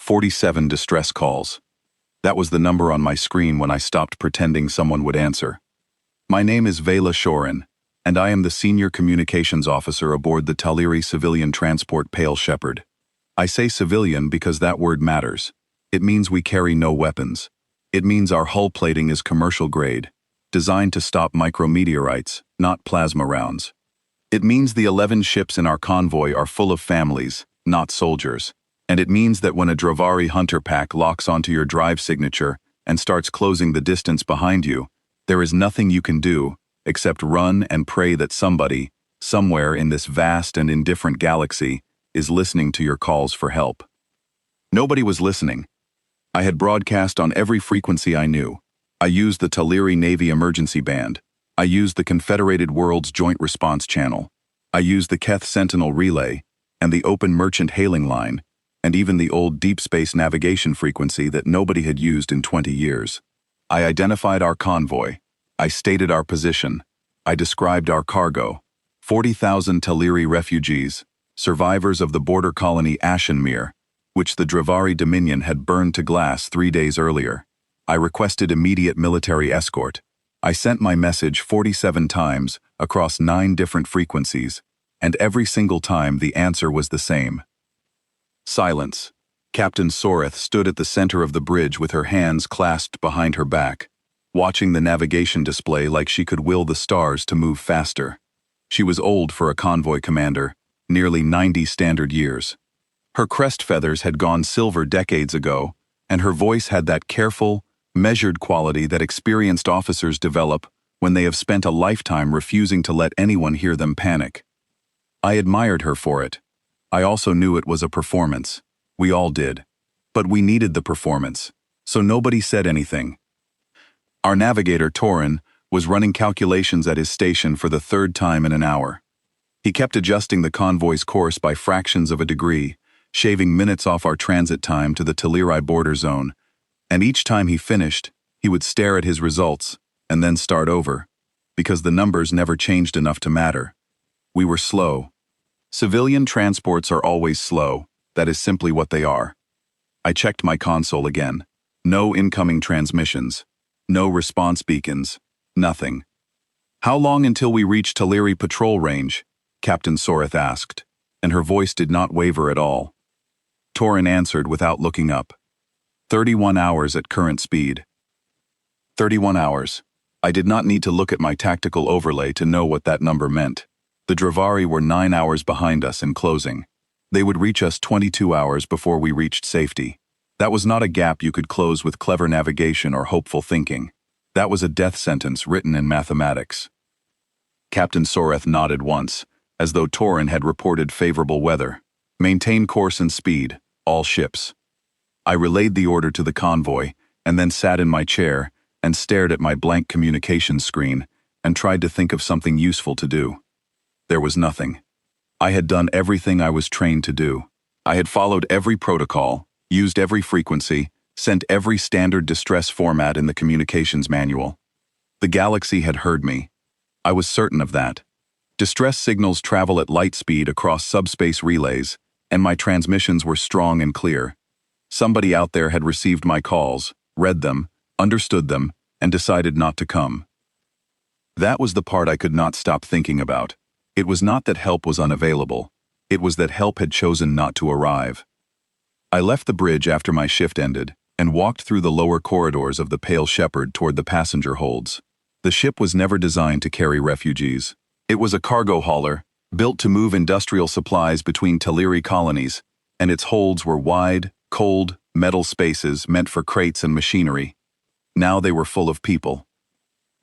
47 distress calls. That was the number on my screen when I stopped pretending someone would answer. My name is Vela Shorin, and I am the Senior Communications Officer aboard the Taliri Civilian Transport Pale Shepherd. I say civilian because that word matters. It means we carry no weapons. It means our hull plating is commercial grade, designed to stop micrometeorites, not plasma rounds. It means the 11 ships in our convoy are full of families, not soldiers. And it means that when a Dravari hunter pack locks onto your drive signature and starts closing the distance behind you, there is nothing you can do except run and pray that somebody, somewhere in this vast and indifferent galaxy, is listening to your calls for help. Nobody was listening. I had broadcast on every frequency I knew. I used the Taliri Navy emergency band. I used the Confederated Worlds Joint Response Channel. I used the Keth Sentinel relay and the Open Merchant hailing line, and even the old deep space navigation frequency that nobody had used in 20 years. I identified our convoy. I stated our position. I described our cargo. 40,000 Taliri refugees, survivors of the border colony Ashenmere, which the Dravari Dominion had burned to glass 3 days earlier. I requested immediate military escort. I sent my message 47 times across 9 different frequencies, and every single time the answer was the same. Silence. Captain Soreth stood at the center of the bridge with her hands clasped behind her back, watching the navigation display like she could will the stars to move faster. She was old for a convoy commander, nearly 90 standard years. Her crest feathers had gone silver decades ago, and her voice had that careful, measured quality that experienced officers develop when they have spent a lifetime refusing to let anyone hear them panic. I admired her for it. I also knew it was a performance. We all did. But we needed the performance, so nobody said anything. Our navigator, Torin, was running calculations at his station for the 3rd time in an hour. He kept adjusting the convoy's course by fractions of a degree, shaving minutes off our transit time to the Taliri border zone, and each time he finished, he would stare at his results and then start over, because the numbers never changed enough to matter. We were slow. Civilian transports are always slow. That is simply what they are. I checked my console again. No incoming transmissions. No response beacons. Nothing. "How long until we reach Taliri patrol range?" Captain Soreth asked, and her voice did not waver at all. Torin answered without looking up. 31 hours at current speed. 31 hours. I did not need to look at my tactical overlay to know what that number meant. The Dravari were 9 hours behind us in closing. They would reach us 22 hours before we reached safety. That was not a gap you could close with clever navigation or hopeful thinking. That was a death sentence written in mathematics. Captain Soreth nodded once, as though Torin had reported favorable weather. "Maintain course and speed, all ships." I relayed the order to the convoy, and then sat in my chair and stared at my blank communications screen and tried to think of something useful to do. There was nothing. I had done everything I was trained to do. I had followed every protocol, used every frequency, sent every standard distress format in the communications manual. The galaxy had heard me. I was certain of that. Distress signals travel at light speed across subspace relays, and my transmissions were strong and clear. Somebody out there had received my calls, read them, understood them, and decided not to come. That was the part I could not stop thinking about. It was not that help was unavailable. It was that help had chosen not to arrive. I left the bridge after my shift ended and walked through the lower corridors of the Pale Shepherd toward the passenger holds. The ship was never designed to carry refugees. It was a cargo hauler, built to move industrial supplies between Taliri colonies, and its holds were wide, cold, metal spaces meant for crates and machinery. Now they were full of people.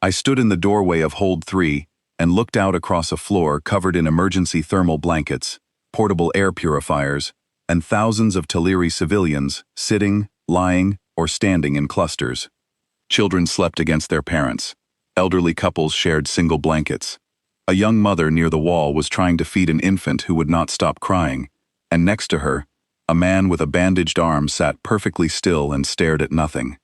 I stood in the doorway of Hold 3 and looked out across a floor covered in emergency thermal blankets, portable air purifiers, and thousands of Taliri civilians sitting, lying, or standing in clusters. Children slept against their parents. Elderly couples shared single blankets. A young mother near the wall was trying to feed an infant who would not stop crying, and next to her, a man with a bandaged arm sat perfectly still and stared at nothing.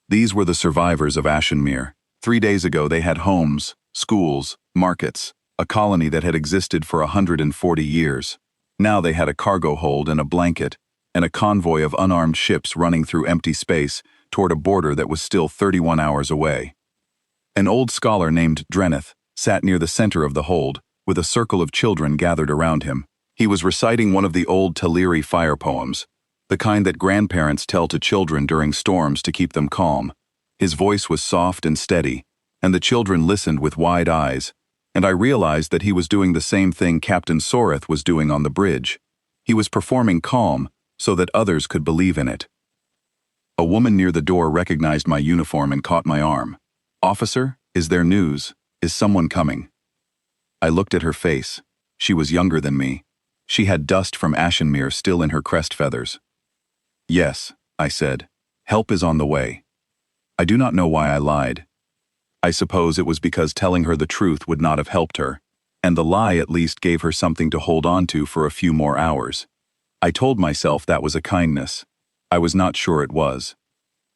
These were the survivors of Ashenmere. 3 days ago they had homes, schools, markets, a colony that had existed for 140 years. Now they had a cargo hold and a blanket, and a convoy of unarmed ships running through empty space toward a border that was still 31 hours away. An old scholar named Dreneth sat near the center of the hold, with a circle of children gathered around him. He was reciting one of the old Taliri fire poems, the kind that grandparents tell to children during storms to keep them calm. His voice was soft and steady, and the children listened with wide eyes, and I realized that he was doing the same thing Captain Soreth was doing on the bridge. He was performing calm so that others could believe in it. A woman near the door recognized my uniform and caught my arm. "Officer, is there news? Is someone coming?" I looked at her face. She was younger than me. She had dust from Ashenmere still in her crest feathers. "Yes," I said. "Help is on the way." I do not know why I lied. I suppose it was because telling her the truth would not have helped her, and the lie at least gave her something to hold on to for a few more hours. I told myself that was a kindness. I was not sure it was.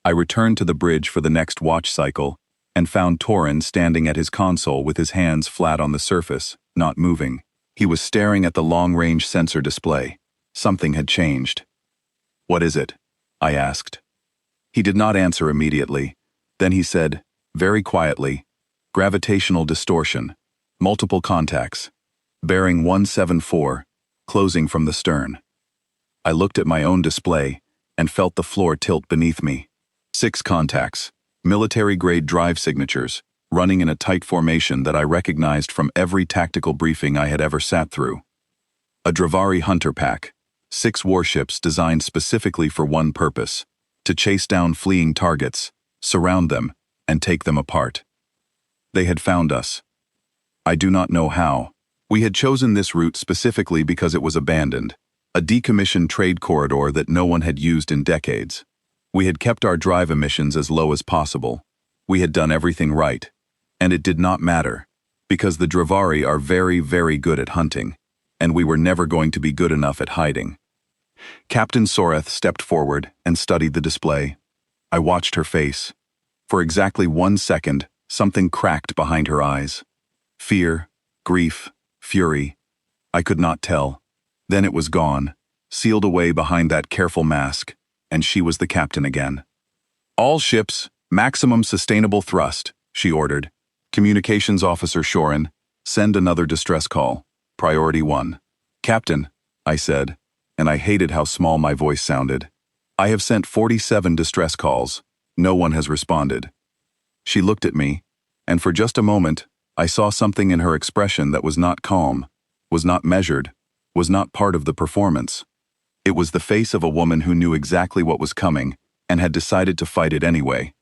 I returned to the bridge for the next watch cycle and found Torin standing at his console with his hands flat on the surface, not moving. He was staring at the long-range sensor display. Something had changed. "What is it?" I asked. He did not answer immediately. Then he said, very quietly, "Gravitational distortion. Multiple contacts. Bearing 174, closing from the stern." I looked at my own display and felt the floor tilt beneath me. 6 contacts, military-grade drive signatures, running in a tight formation that I recognized from every tactical briefing I had ever sat through. A Dravari hunter pack, 6 warships designed specifically for one purpose: to chase down fleeing targets, surround them, and take them apart. They had found us. I do not know how. We had chosen this route specifically because it was abandoned, a decommissioned trade corridor that no one had used in decades. We had kept our drive emissions as low as possible. We had done everything right. And it did not matter, because the Dravari are very, very good at hunting, and we were never going to be good enough at hiding. Captain Soreth stepped forward and studied the display. I watched her face. For exactly 1 second, something cracked behind her eyes. Fear, grief, fury. I could not tell. Then it was gone, sealed away behind that careful mask, and she was the captain again. "All ships, maximum sustainable thrust," she ordered. "Communications Officer Shorin, send another distress call. Priority 1. "Captain," I said, and I hated how small my voice sounded. "I have sent 47 distress calls. No one has responded." She looked at me, and for just a moment, I saw something in her expression that was not calm, was not measured, was not part of the performance. It was the face of a woman who knew exactly what was coming and had decided to fight it anyway,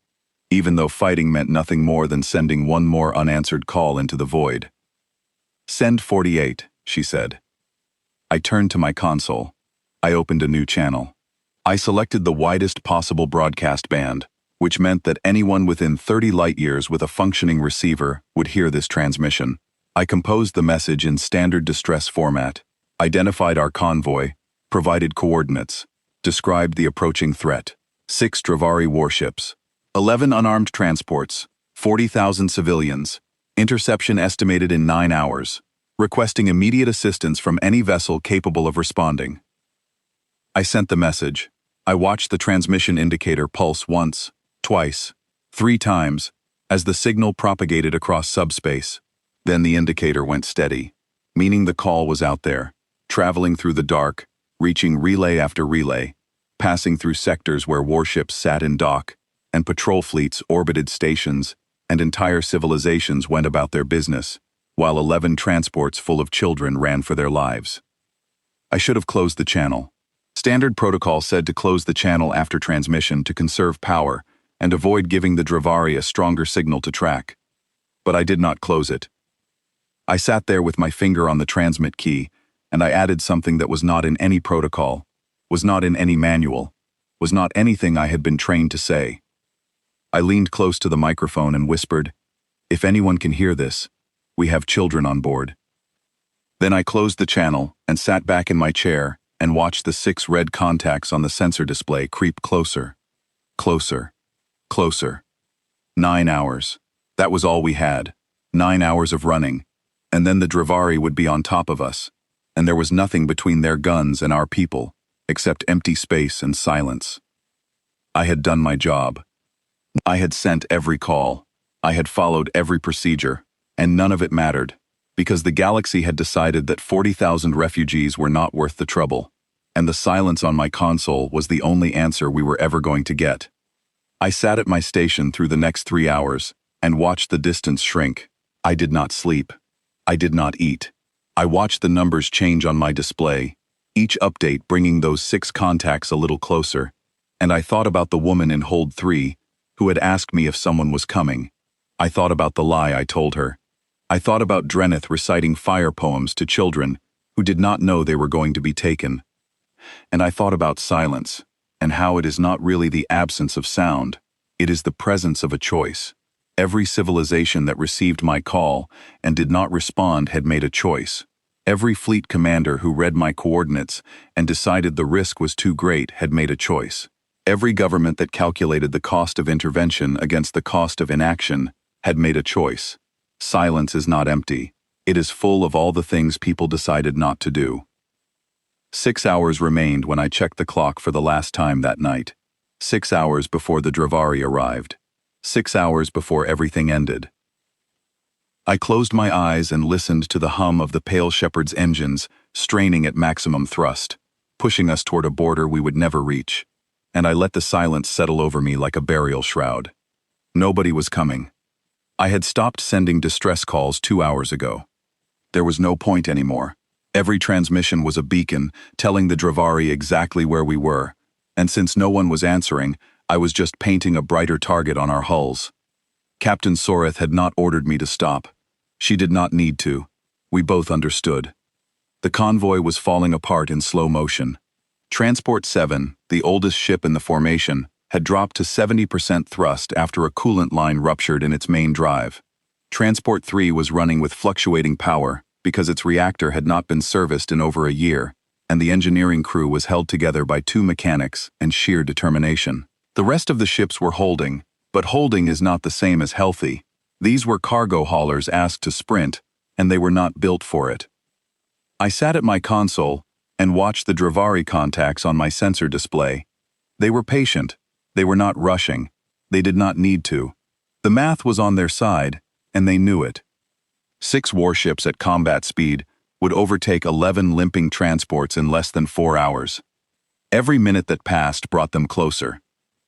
even though fighting meant nothing more than sending one more unanswered call into the void. "Send 48, she said. I turned to my console. I opened a new channel. I selected the widest possible broadcast band, which meant that anyone within 30 light-years with a functioning receiver would hear this transmission. I composed the message in standard distress format, identified our convoy, provided coordinates, described the approaching threat: 6 Dravari warships, 11 unarmed transports, 40,000 civilians, interception estimated in 9 hours, requesting immediate assistance from any vessel capable of responding. I sent the message. I watched the transmission indicator pulse once, twice, 3 times, as the signal propagated across subspace. Then the indicator went steady, meaning the call was out there, traveling through the dark, reaching relay after relay, passing through sectors where warships sat in dock, and patrol fleets orbited stations, and entire civilizations went about their business, while 11 transports full of children ran for their lives. I should have closed the channel. Standard protocol said to close the channel after transmission to conserve power and avoid giving the Dravari a stronger signal to track. But I did not close it. I sat there with my finger on the transmit key, and I added something that was not in any protocol, was not in any manual, was not anything I had been trained to say. I leaned close to the microphone and whispered, "If anyone can hear this, we have children on board." Then I closed the channel and sat back in my chair and watched the 6 red contacts on the sensor display creep closer, closer, closer. 9 hours. That was all we had. 9 hours of running. And then the Dravari would be on top of us. And there was nothing between their guns and our people. except empty space and silence. I had done my job. I had sent every call. I had followed every procedure, and none of it mattered, because the galaxy had decided that 40,000 refugees were not worth the trouble, and the silence on my console was the only answer we were ever going to get. I sat at my station through the next 3 hours and watched the distance shrink. I did not sleep. I did not eat. I watched the numbers change on my display, each update bringing those 6 contacts a little closer, and I thought about the woman in Hold 3 who had asked me if someone was coming. I thought about the lie I told her. I thought about Drenith reciting fire poems to children who did not know they were going to be taken. And I thought about silence, and how it is not really the absence of sound, it is the presence of a choice. Every civilization that received my call and did not respond had made a choice. Every fleet commander who read my coordinates and decided the risk was too great had made a choice. Every government that calculated the cost of intervention against the cost of inaction had made a choice. Silence is not empty. It is full of all the things people decided not to do. 6 hours remained when I checked the clock for the last time that night. 6 hours before the Dravari arrived. 6 hours before everything ended. I closed my eyes and listened to the hum of the Pale Shepherd's engines straining at maximum thrust, pushing us toward a border we would never reach, and I let the silence settle over me like a burial shroud. Nobody was coming. I had stopped sending distress calls 2 hours ago. There was no point anymore. Every transmission was a beacon telling the Dravari exactly where we were, and since no one was answering, I was just painting a brighter target on our hulls. Captain Soreth had not ordered me to stop. She did not need to. We both understood. The convoy was falling apart in slow motion. Transport 7, the oldest ship in the formation, had dropped to 70% thrust after a coolant line ruptured in its main drive. Transport 3 was running with fluctuating power because its reactor had not been serviced in over a year, and the engineering crew was held together by 2 mechanics and sheer determination. The rest of the ships were holding, but holding is not the same as healthy. These were cargo haulers asked to sprint, and they were not built for it. I sat at my console and watched the Dravari contacts on my sensor display. They were patient. They were not rushing. They did not need to. The math was on their side, and they knew it. 6 warships at combat speed would overtake 11 limping transports in less than 4 hours. Every minute that passed brought them closer.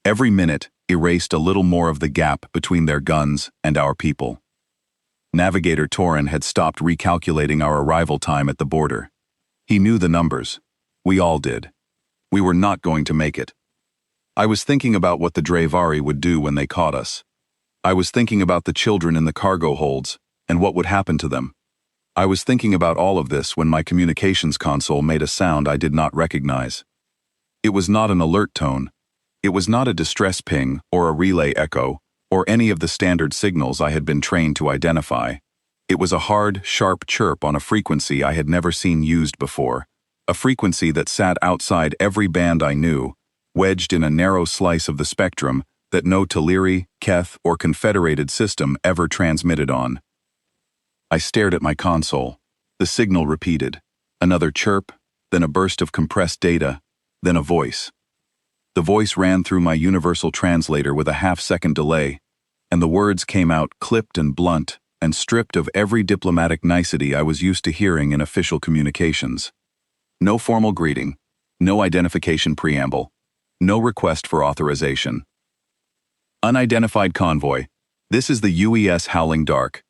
Every minute erased a little more of the gap between their guns and our people. Navigator Torin had stopped recalculating our arrival time at the border. He knew the numbers. We all did. We were not going to make it. I was thinking about what the Dravari would do when they caught us. I was thinking about the children in the cargo holds and what would happen to them. I was thinking about all of this when my communications console made a sound I did not recognize. It was not an alert tone. It was not a distress ping or a relay echo or any of the standard signals I had been trained to identify. It was a hard, sharp chirp on a frequency I had never seen used before, a frequency that sat outside every band I knew, wedged in a narrow slice of the spectrum that no Taliri, Keth, or Confederated system ever transmitted on. I stared at my console. The signal repeated. Another chirp, then a burst of compressed data, then a voice. The voice ran through my universal translator with a half-second delay, and the words came out clipped and blunt and stripped of every diplomatic nicety I was used to hearing in official communications. No formal greeting, no identification preamble, no request for authorization. Unidentified convoy, this is the UES Howling Dark.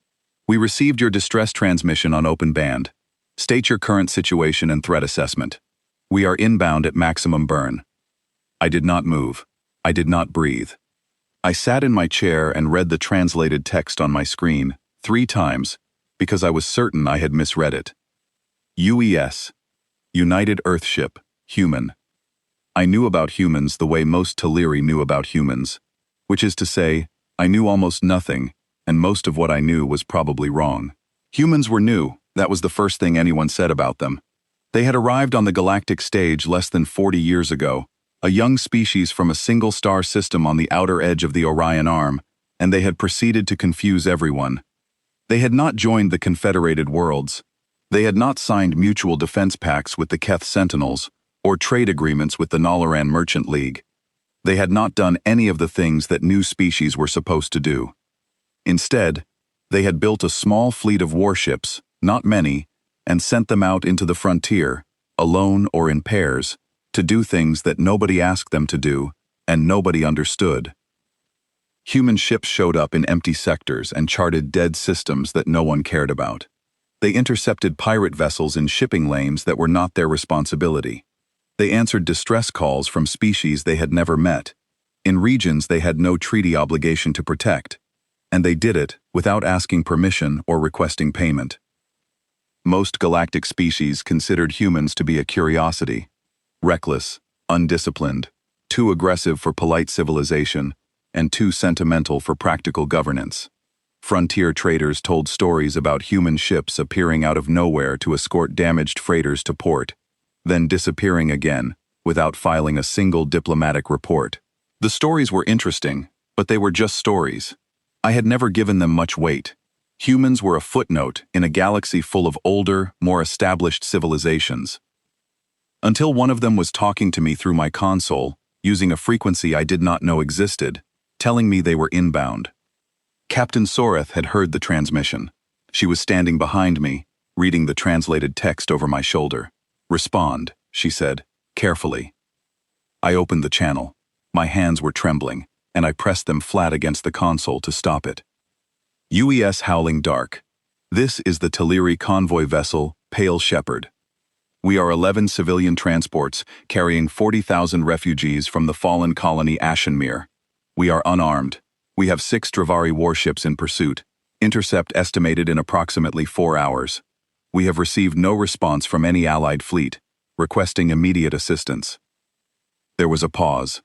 We received your distress transmission on open band. State your current situation and threat assessment. We are inbound at maximum burn. I did not move. I did not breathe. I sat in my chair and read the translated text on my screen 3 times because I was certain I had misread it. UES, United Earthship, Human. I knew about humans the way most Taliri knew about humans, which is to say, I knew almost nothing, and most of what I knew was probably wrong. Humans were new, that was the first thing anyone said about them. They had arrived on the galactic stage less than 40 years ago, a young species from a single star system on the outer edge of the Orion Arm, and they had proceeded to confuse everyone. They had not joined the Confederated Worlds. They had not signed mutual defense pacts with the Keth Sentinels, or trade agreements with the Nalaran Merchant League. They had not done any of the things that new species were supposed to do. Instead, they had built a small fleet of warships, not many, and sent them out into the frontier, alone or in pairs, to do things that nobody asked them to do and nobody understood. Human ships showed up in empty sectors and charted dead systems that no one cared about. They intercepted pirate vessels in shipping lanes that were not their responsibility. They answered distress calls from species they had never met, in regions they had no treaty obligation to protect, and they did it without asking permission or requesting payment. Most galactic species considered humans to be a curiosity, reckless, undisciplined, too aggressive for polite civilization, and too sentimental for practical governance. Frontier traders told stories about human ships appearing out of nowhere to escort damaged freighters to port, then disappearing again without filing a single diplomatic report. The stories were interesting, but they were just stories. I had never given them much weight. Humans were a footnote in a galaxy full of older, more established civilizations. Until one of them was talking to me through my console, using a frequency I did not know existed, telling me they were inbound. Captain Soreth had heard the transmission. She was standing behind me, reading the translated text over my shoulder. "Respond," she said, carefully. I opened the channel. My hands were trembling, and I pressed them flat against the console to stop it. UES Howling Dark. This is the Taliri convoy vessel, Pale Shepherd. We are 11 civilian transports carrying 40,000 refugees from the fallen colony Ashenmere. We are unarmed. We have 6 Dravari warships in pursuit. Intercept estimated in approximately 4 hours. We have received no response from any allied fleet, requesting immediate assistance. There was a pause.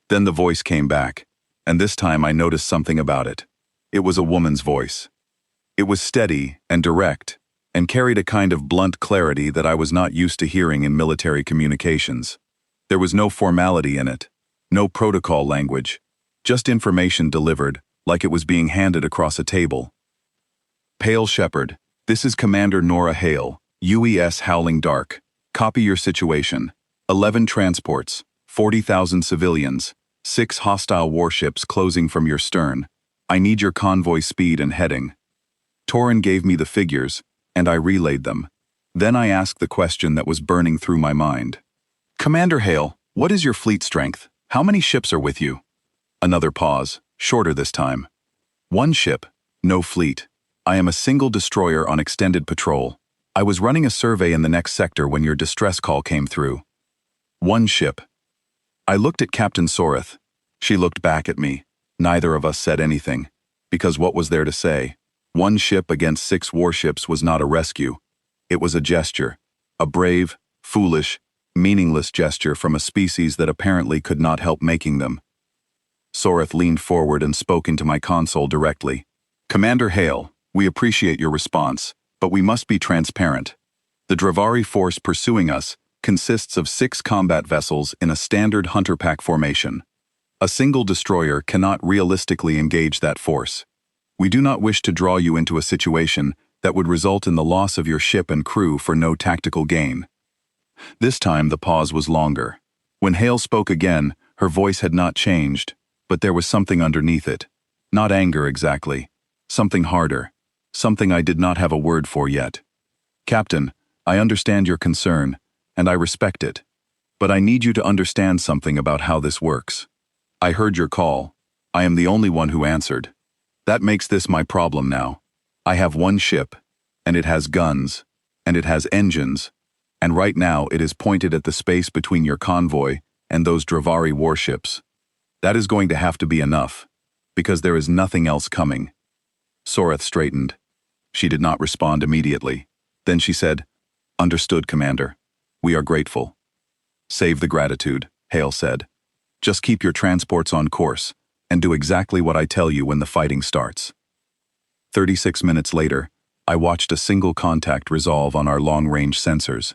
Then the voice came back, and this time I noticed something about it. It was a woman's voice. It was steady and direct, and carried a kind of blunt clarity that I was not used to hearing in military communications. There was no formality in it, no protocol language, just information delivered like it was being handed across a table. Pale Shepherd, this is Commander Nora Hale, UES Howling Dark. Copy your situation. 11 transports, 40,000 civilians, 6 hostile warships closing from your stern. I need your convoy speed and heading. Torin gave me the figures, and I relayed them. Then I asked the question that was burning through my mind. Commander Hale, what is your fleet strength? How many ships are with you? Another pause, shorter this time. 1 ship, no fleet. I am a single destroyer on extended patrol. I was running a survey in the next sector when your distress call came through. 1 ship. I looked at Captain Soreth. She looked back at me. Neither of us said anything, because what was there to say? 1 ship against 6 warships was not a rescue. It was a gesture, a brave, foolish, meaningless gesture from a species that apparently could not help making them. Soreth leaned forward and spoke into my console directly. Commander Hale, we appreciate your response, but we must be transparent. The Dravari force pursuing us consists of 6 combat vessels in a standard hunter pack formation. A single destroyer cannot realistically engage that force. We do not wish to draw you into a situation that would result in the loss of your ship and crew for no tactical gain. This time the pause was longer. When Hale spoke again, her voice had not changed, but there was something underneath it. Not anger exactly. Something harder. Something I did not have a word for yet. Captain, I understand your concern, and I respect it. But I need you to understand something about how this works. I heard your call. I am the only one who answered. That makes this my problem now. I have 1 ship, and it has guns, and it has engines, and right now it is pointed at the space between your convoy and those Dravari warships. That is going to have to be enough, because there is nothing else coming. Soreth straightened. She did not respond immediately. Then she said, Understood, Commander. We are grateful. Save the gratitude, Hale said. Just keep your transports on course, and do exactly what I tell you when the fighting starts. 36 minutes later, I watched a single contact resolve on our long-range sensors.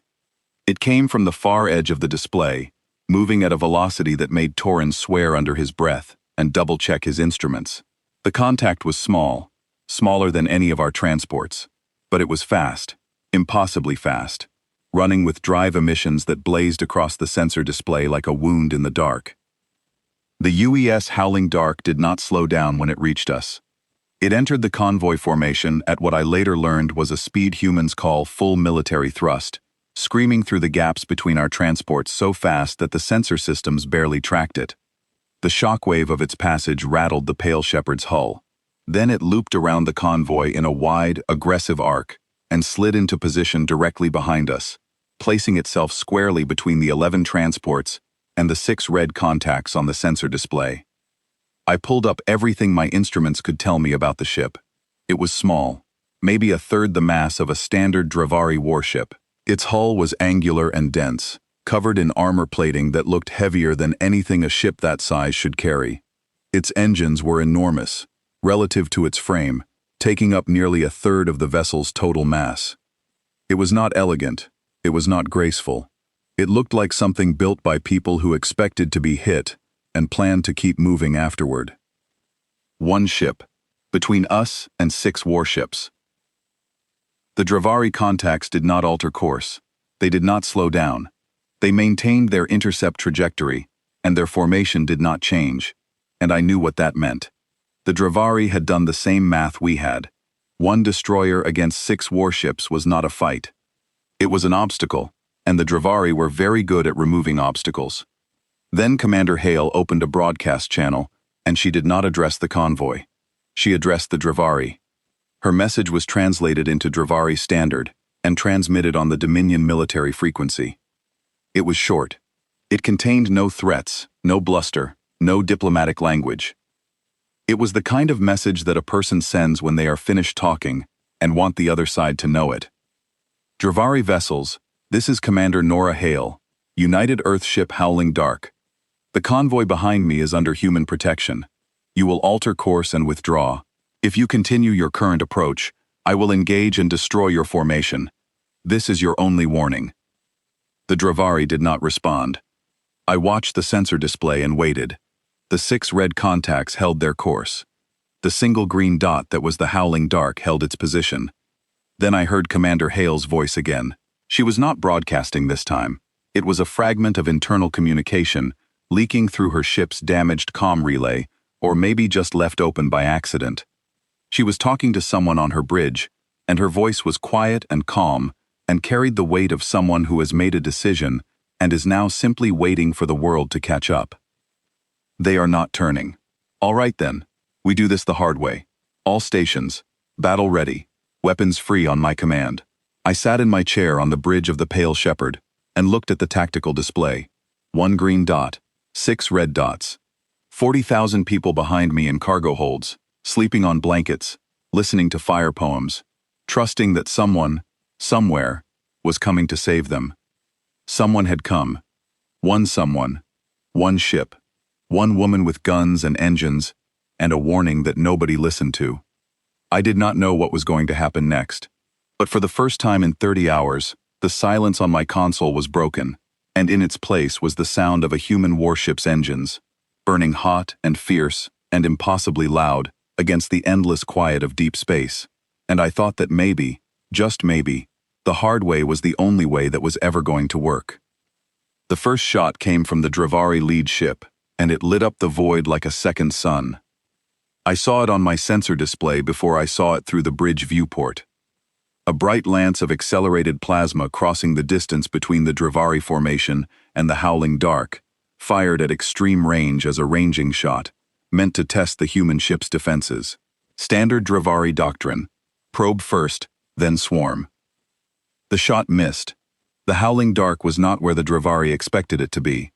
It came from the far edge of the display, moving at a velocity that made Torin swear under his breath and double-check his instruments. The contact was small, smaller than any of our transports, but it was fast, impossibly fast. running with drive emissions that blazed across the sensor display like a wound in the dark. The UES Howling Dark did not slow down when it reached us. It entered the convoy formation at what I later learned was a speed humans call full military thrust, screaming through the gaps between our transports so fast that the sensor systems barely tracked it. The shockwave of its passage rattled the Pale Shepherd's hull. Then it looped around the convoy in a wide, aggressive arc and slid into position directly behind us, placing itself squarely between the 11 transports and the 6 red contacts on the sensor display. I pulled up everything my instruments could tell me about the ship. It was small, maybe a third the mass of a standard Dravari warship. Its hull was angular and dense, covered in armor plating that looked heavier than anything a ship that size should carry. Its engines were enormous, relative to its frame, taking up nearly a third of the vessel's total mass. It was not elegant, it was not graceful. It looked like something built by people who expected to be hit and planned to keep moving afterward. One ship, between us and 6 warships. The Dravari contacts did not alter course. They did not slow down. They maintained their intercept trajectory, and their formation did not change, and I knew what that meant. The Dravari had done the same math we had. 1 destroyer against 6 warships was not a fight. It was an obstacle, and the Dravari were very good at removing obstacles. Then Commander Hale opened a broadcast channel, and she did not address the convoy. She addressed the Dravari. Her message was translated into Dravari Standard and transmitted on the Dominion military frequency. It was short. It contained no threats, no bluster, no diplomatic language. It was the kind of message that a person sends when they are finished talking and want the other side to know it. Dravari vessels, this is Commander Nora Hale, United Earth ship Howling Dark. The convoy behind me is under human protection. You will alter course and withdraw. If you continue your current approach, I will engage and destroy your formation. This is your only warning. The Dravari did not respond. I watched the sensor display and waited. The 6 red contacts held their course. The single green dot that was the Howling Dark held its position. Then I heard Commander Hale's voice again. She was not broadcasting this time. It was a fragment of internal communication, leaking through her ship's damaged comm relay, or maybe just left open by accident. She was talking to someone on her bridge, and her voice was quiet and calm, and carried the weight of someone who has made a decision and is now simply waiting for the world to catch up. They are not turning. All right then, we do this the hard way. All stations, battle ready, weapons free on my command. I sat in my chair on the bridge of the Pale Shepherd and looked at the tactical display. 1 green dot, 6 red dots. 40,000 people behind me in cargo holds, sleeping on blankets, listening to fire poems, trusting that someone, somewhere, was coming to save them. Someone had come. One someone. One ship. One woman with guns and engines, and a warning that nobody listened to. I did not know what was going to happen next. But for the first time in 30 hours, the silence on my console was broken, and in its place was the sound of a human warship's engines, burning hot and fierce and impossibly loud against the endless quiet of deep space. And I thought that maybe, just maybe, the hard way was the only way that was ever going to work. The first shot came from the Dravari lead ship, and it lit up the void like a second sun. I saw it on my sensor display before I saw it through the bridge viewport. A bright lance of accelerated plasma crossing the distance between the Dravari formation and the Howling Dark, fired at extreme range as a ranging shot, meant to test the human ship's defenses. Standard Dravari doctrine: probe first, then swarm. The shot missed. The Howling Dark was not where the Dravari expected it to be.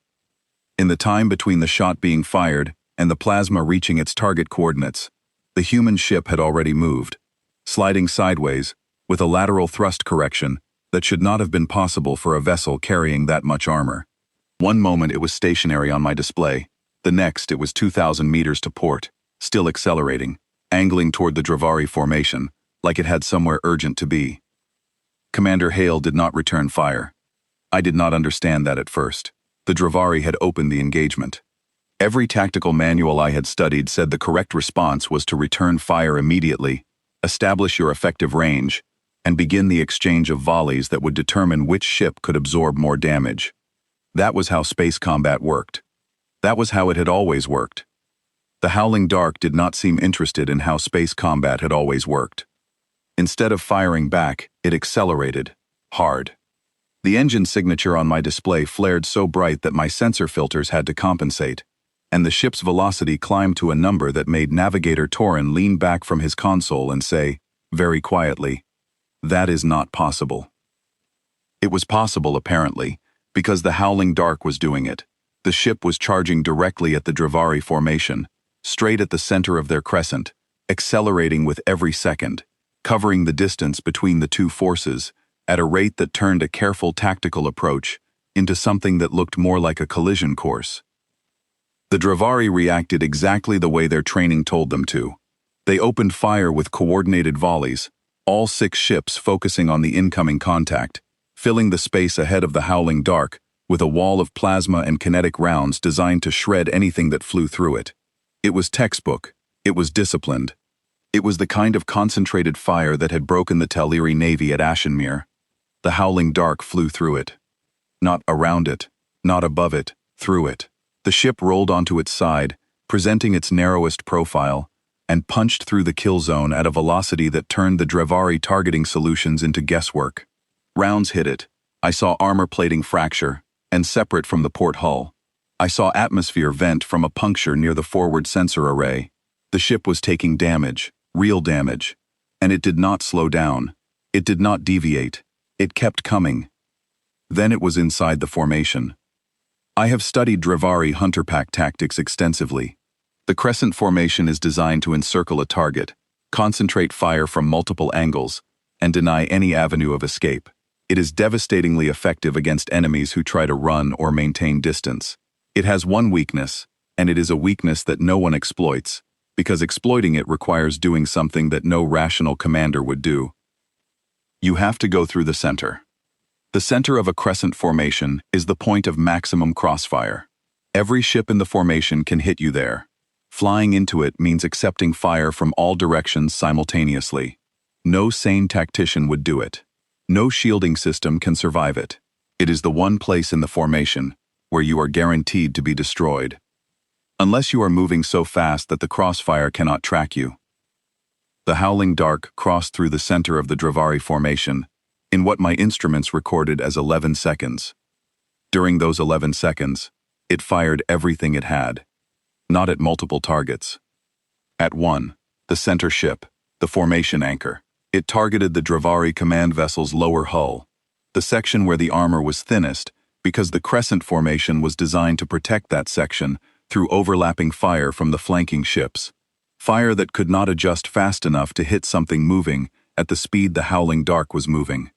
In the time between the shot being fired and the plasma reaching its target coordinates, the human ship had already moved, sliding sideways, with a lateral thrust correction that should not have been possible for a vessel carrying that much armor. One moment it was stationary on my display, the next it was 2,000 meters to port, still accelerating, angling toward the Dravari formation, like it had somewhere urgent to be. Commander Hale did not return fire. I did not understand that at first. The Dravari had opened the engagement. Every tactical manual I had studied said the correct response was to return fire immediately, establish your effective range, and begin the exchange of volleys that would determine which ship could absorb more damage. That was how space combat worked. That was how it had always worked. The Howling Dark did not seem interested in how space combat had always worked. Instead of firing back, it accelerated, hard. The engine signature on my display flared so bright that my sensor filters had to compensate, and the ship's velocity climbed to a number that made Navigator Torin lean back from his console and say, very quietly, "That is not possible." It was possible, apparently, because the Howling Dark was doing it. The ship was charging directly at the Dravari formation, straight at the center of their crescent, accelerating with every second, covering the distance between the two forces at a rate that turned a careful tactical approach into something that looked more like a collision course. The Dravari reacted exactly the way their training told them to. They opened fire with coordinated volleys, all 6 ships focusing on the incoming contact, filling the space ahead of the Howling Dark with a wall of plasma and kinetic rounds designed to shred anything that flew through it. It was textbook. It was disciplined. It was the kind of concentrated fire that had broken the Taliri Navy at Ashenmere. The Howling Dark flew through it. Not around it, not above it, through it. The ship rolled onto its side, presenting its narrowest profile, and punched through the kill zone at a velocity that turned the Dravari targeting solutions into guesswork. Rounds hit it. I saw armor plating fracture, and separate from the port hull. I saw atmosphere vent from a puncture near the forward sensor array. The ship was taking damage, real damage, and it did not slow down. It did not deviate. It kept coming. Then it was inside the formation. I have studied Dravari hunter pack tactics extensively. The crescent formation is designed to encircle a target, concentrate fire from multiple angles, and deny any avenue of escape. It is devastatingly effective against enemies who try to run or maintain distance. It has one weakness, and it is a weakness that no one exploits, because exploiting it requires doing something that no rational commander would do. You have to go through the center. The center of a crescent formation is the point of maximum crossfire. Every ship in the formation can hit you there. Flying into it means accepting fire from all directions simultaneously. No sane tactician would do it. No shielding system can survive it. It is the one place in the formation where you are guaranteed to be destroyed. Unless you are moving so fast that the crossfire cannot track you. The Howling Dark crossed through the center of the Dravari formation in what my instruments recorded as 11 seconds. During those 11 seconds, it fired everything it had. Not at multiple targets. At one, the center ship, the formation anchor. It targeted the Dravari command vessel's lower hull, the section where the armor was thinnest, because the crescent formation was designed to protect that section through overlapping fire from the flanking ships. Fire that could not adjust fast enough to hit something moving at the speed the Howling Dark was moving.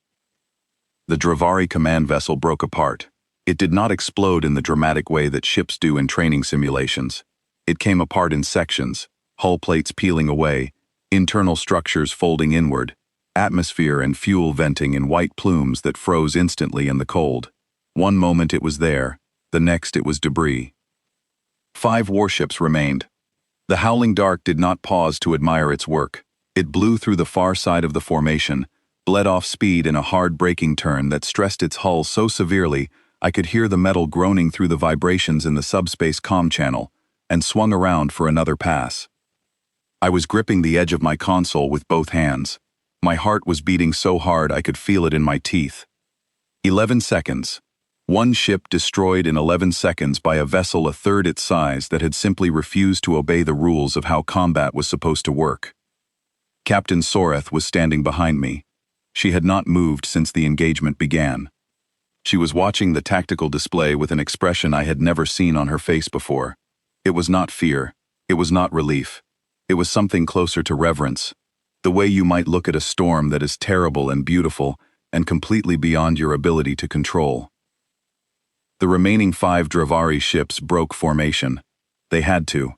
The Dravari command vessel broke apart. It did not explode in the dramatic way that ships do in training simulations. It came apart in sections, hull plates peeling away, internal structures folding inward, atmosphere and fuel venting in white plumes that froze instantly in the cold. One moment it was there, the next it was debris. 5 warships remained. The Howling Dark did not pause to admire its work. It blew through the far side of the formation, bled off speed in a hard braking turn that stressed its hull so severely I could hear the metal groaning through the vibrations in the subspace comm channel, and swung around for another pass. I was gripping the edge of my console with both hands. My heart was beating so hard I could feel it in my teeth. 11 seconds. One ship destroyed in 11 seconds by a vessel a third its size that had simply refused to obey the rules of how combat was supposed to work. Captain Soreth was standing behind me. She had not moved since the engagement began. She was watching the tactical display with an expression I had never seen on her face before. It was not fear. It was not relief. It was something closer to reverence. The way you might look at a storm that is terrible and beautiful and completely beyond your ability to control. The remaining 5 Dravari ships broke formation. They had to.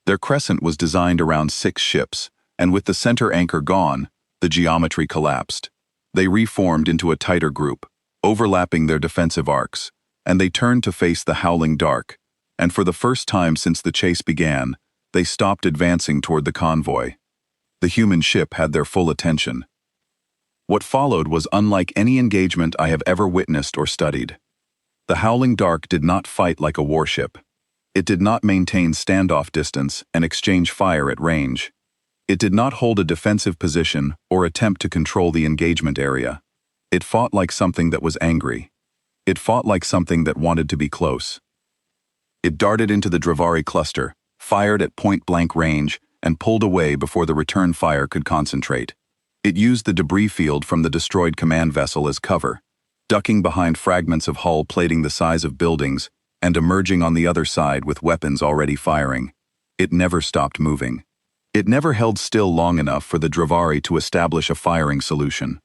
Their crescent was designed around 6 ships, and with the center anchor gone, the geometry collapsed. They reformed into a tighter group, overlapping their defensive arcs, and they turned to face the Howling Dark, and for the first time since the chase began, they stopped advancing toward the convoy. The human ship had their full attention. What followed was unlike any engagement I have ever witnessed or studied. The Howling Dark did not fight like a warship. It did not maintain standoff distance and exchange fire at range. It did not hold a defensive position or attempt to control the engagement area. It fought like something that was angry. It fought like something that wanted to be close. It darted into the Dravari cluster, fired at point-blank range, and pulled away before the return fire could concentrate. It used the debris field from the destroyed command vessel as cover, ducking behind fragments of hull plating the size of buildings and emerging on the other side with weapons already firing. It never stopped moving. It never held still long enough for the Dravari to establish a firing solution.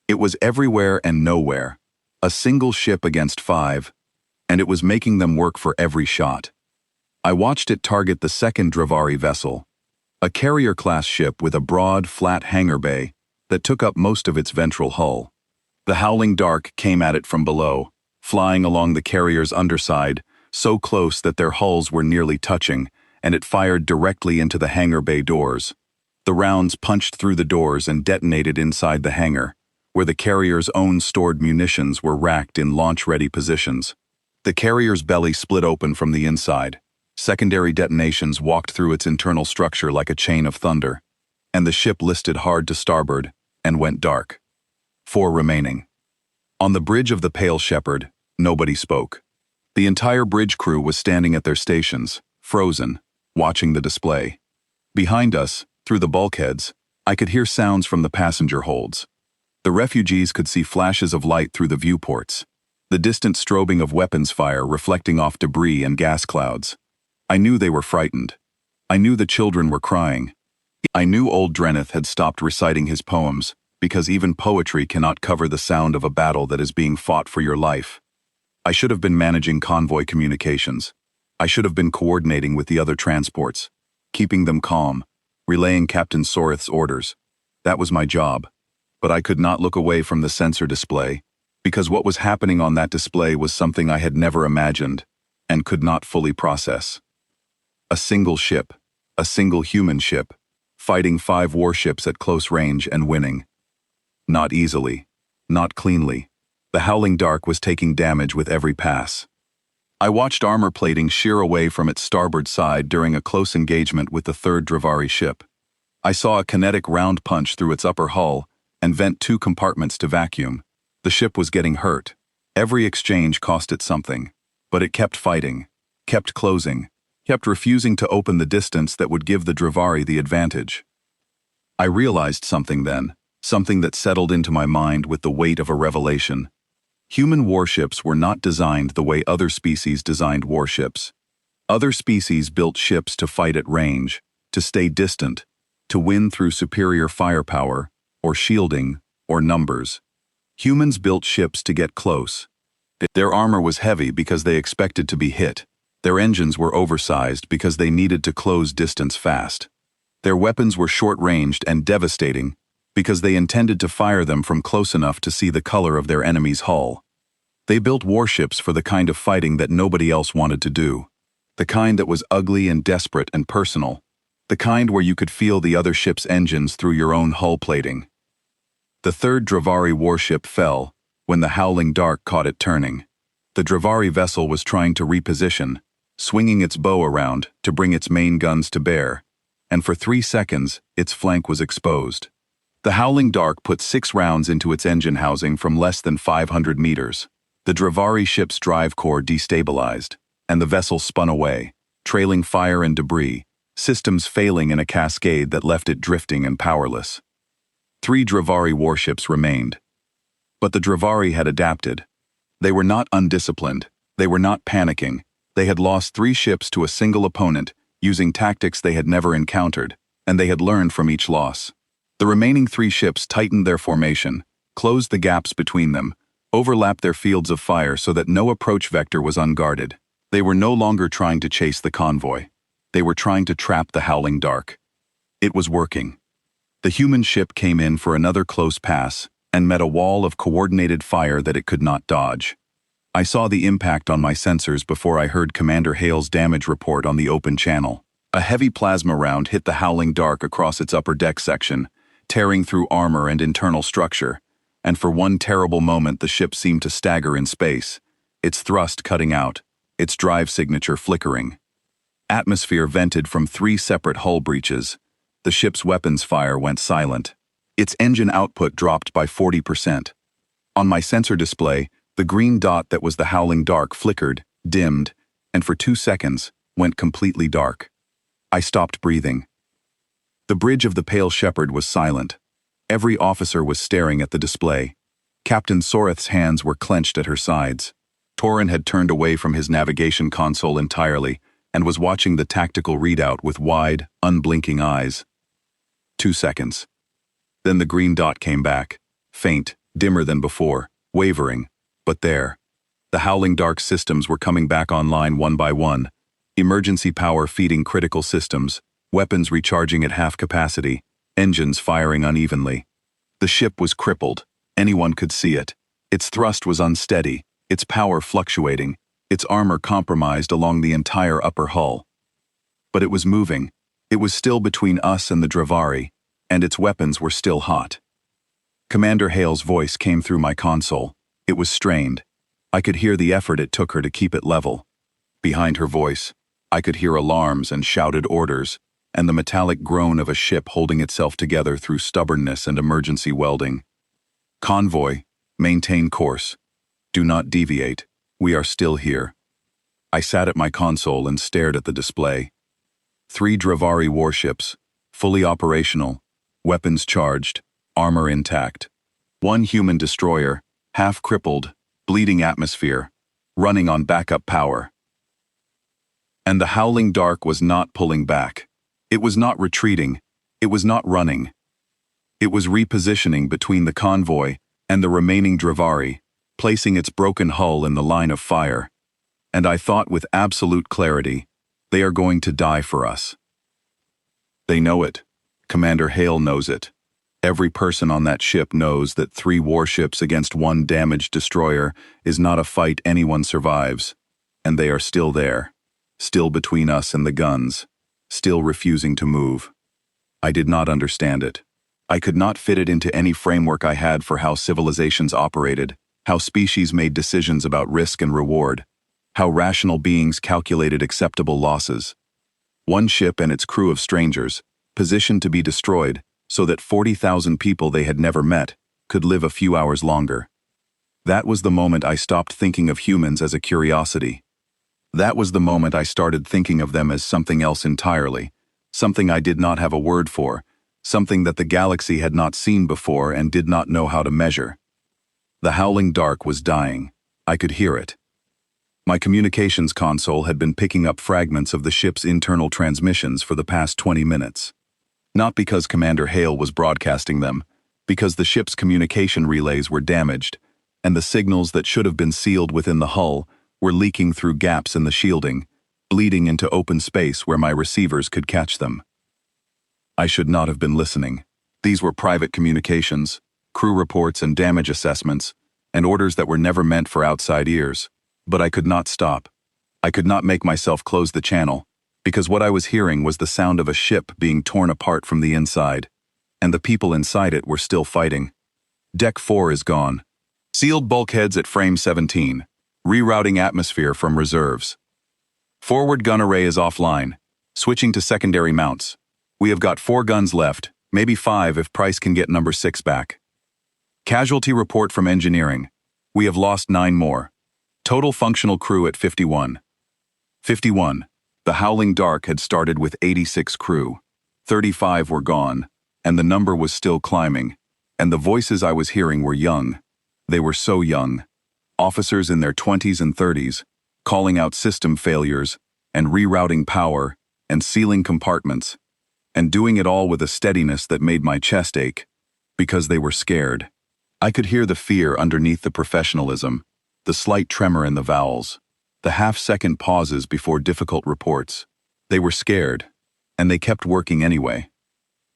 It was everywhere and nowhere, a single ship against 5, and it was making them work for every shot. I watched it target the second Dravari vessel, a carrier-class ship with a broad, flat hangar bay that took up most of its ventral hull. The Howling Dark came at it from below, flying along the carrier's underside, so close that their hulls were nearly touching, and it fired directly into the hangar bay doors. The rounds punched through the doors and detonated inside the hangar, where the carrier's own stored munitions were racked in launch-ready positions. The carrier's belly split open from the inside. Secondary detonations walked through its internal structure like a chain of thunder, and the ship listed hard to starboard and went dark. 4 remaining. On the bridge of the Pale Shepherd, nobody spoke. The entire bridge crew was standing at their stations, frozen, watching the display. Behind us, through the bulkheads, I could hear sounds from the passenger holds. The refugees could see flashes of light through the viewports, the distant strobing of weapons fire reflecting off debris and gas clouds. I knew they were frightened. I knew the children were crying. I knew old Drenith had stopped reciting his poems, because even poetry cannot cover the sound of a battle that is being fought for your life. I should have been managing convoy communications. I should have been coordinating with the other transports, keeping them calm, relaying Captain Sorith's orders. That was my job. But I could not look away from the sensor display, because what was happening on that display was something I had never imagined, and could not fully process. A single ship, a single human ship, fighting 5 warships at close range and winning. Not easily, not cleanly. The Howling Dark was taking damage with every pass. I watched armor plating shear away from its starboard side during a close engagement with the 3rd Dravari ship. I saw a kinetic round punch through its upper hull and vent 2 compartments to vacuum. The ship was getting hurt. Every exchange cost it something, but it kept fighting, kept closing, kept refusing to open the distance that would give the Dravari the advantage. I realized something then, something that settled into my mind with the weight of a revelation. Human warships were not designed the way other species designed warships. Other species built ships to fight at range, to stay distant, to win through superior firepower, or shielding, or numbers. Humans built ships to get close. Their armor was heavy because they expected to be hit. Their engines were oversized because they needed to close distance fast. Their weapons were short-ranged and devastating because they intended to fire them from close enough to see the color of their enemy's hull. They built warships for the kind of fighting that nobody else wanted to do, the kind that was ugly and desperate and personal, the kind where you could feel the other ship's engines through your own hull plating. The 3rd Dravari warship fell when the Howling Dark caught it turning. The Dravari vessel was trying to reposition, swinging its bow around to bring its main guns to bear, and for 3 seconds its flank was exposed. The Howling Dark put 6 rounds into its engine housing from less than 500 meters. The Dravari ship's drive core destabilized, and the vessel spun away, trailing fire and debris, systems failing in a cascade that left it drifting and powerless. 3 Dravari warships remained. But the Dravari had adapted. They were not undisciplined. They were not panicking. They had lost 3 ships to a single opponent, using tactics they had never encountered, and they had learned from each loss. The remaining 3 ships tightened their formation, closed the gaps between them, overlapped their fields of fire so that no approach vector was unguarded. They were no longer trying to chase the convoy. They were trying to trap the Howling Dark. It was working. The human ship came in for another close pass and met a wall of coordinated fire that it could not dodge. I saw the impact on my sensors before I heard Commander Hale's damage report on the open channel. A heavy plasma round hit the Howling Dark across its upper deck section, tearing through armor and internal structure, and for one terrible moment the ship seemed to stagger in space, its thrust cutting out, its drive signature flickering. Atmosphere vented from 3 separate hull breaches. The ship's weapons fire went silent. Its engine output dropped by 40%. On my sensor display, the green dot that was the Howling dark flickered, dimmed, and for 2 seconds, went completely dark. I stopped breathing. The bridge of the Pale Shepherd was silent. Every officer was staring at the display. Captain Soreth's hands were clenched at her sides. Torin had turned away from his navigation console entirely and was watching the tactical readout with wide, unblinking eyes. 2 seconds. Then the green dot came back, faint, dimmer than before, wavering, but there. The Howling dark systems were coming back online one by one, emergency power feeding critical systems, weapons recharging at half capacity, engines firing unevenly. The ship was crippled. Anyone could see it. Its thrust was unsteady, its power fluctuating, its armor compromised along the entire upper hull. But it was moving. It was still between us and the Dravari, and its weapons were still hot. Commander Hale's voice came through my console. It was strained. I could hear the effort it took her to keep it level. Behind her voice, I could hear alarms and shouted orders, and the metallic groan of a ship holding itself together through stubbornness and emergency welding. Convoy, maintain course. Do not deviate. We are still here. I sat at my console and stared at the display. 3 Dravari warships, fully operational, weapons charged, armor intact. 1 human destroyer, half crippled, bleeding atmosphere, running on backup power. And the Howling dark was not pulling back. It was not retreating. It was not running. It was repositioning between the convoy and the remaining Dravari, placing its broken hull in the line of fire. And I thought with absolute clarity, they are going to die for us. They know it. Commander Hale knows it. Every person on that ship knows that 3 warships against 1 damaged destroyer is not a fight anyone survives. And they are still there, still between us and the guns, still refusing to move. I did not understand it. I could not fit it into any framework I had for how civilizations operated, how species made decisions about risk and reward, how rational beings calculated acceptable losses. 1 ship and its crew of strangers, positioned to be destroyed so that 40,000 people they had never met could live a few hours longer. That was the moment I stopped thinking of humans as a curiosity. That was the moment I started thinking of them as something else entirely, something I did not have a word for, something that the galaxy had not seen before and did not know how to measure. The Howling dark was dying. I could hear it. My communications console had been picking up fragments of the ship's internal transmissions for the past 20 minutes. Not because Commander Hale was broadcasting them, because the ship's communication relays were damaged, and the signals that should have been sealed within the hull were leaking through gaps in the shielding, bleeding into open space where my receivers could catch them. I should not have been listening. These were private communications, crew reports and damage assessments, and orders that were never meant for outside ears. But I could not stop. I could not make myself close the channel, because what I was hearing was the sound of a ship being torn apart from the inside, and the people inside it were still fighting. Deck 4 is gone. Sealed bulkheads at frame 17. Rerouting atmosphere from reserves. Forward gun array is offline. Switching to secondary mounts. We have got 4 guns left, maybe 5 if Price can get number 6 back. Casualty report from engineering. We have lost 9 more. Total functional crew at 51. 51. The Howling dark had started with 86 crew. 35 were gone, and the number was still climbing, and the voices I was hearing were young. They were so young. Officers in their 20s and 30s, calling out system failures, and rerouting power, and sealing compartments, and doing it all with a steadiness that made my chest ache, because they were scared. I could hear the fear underneath the professionalism, the slight tremor in the vowels, the half-second pauses before difficult reports. They were scared, and they kept working anyway.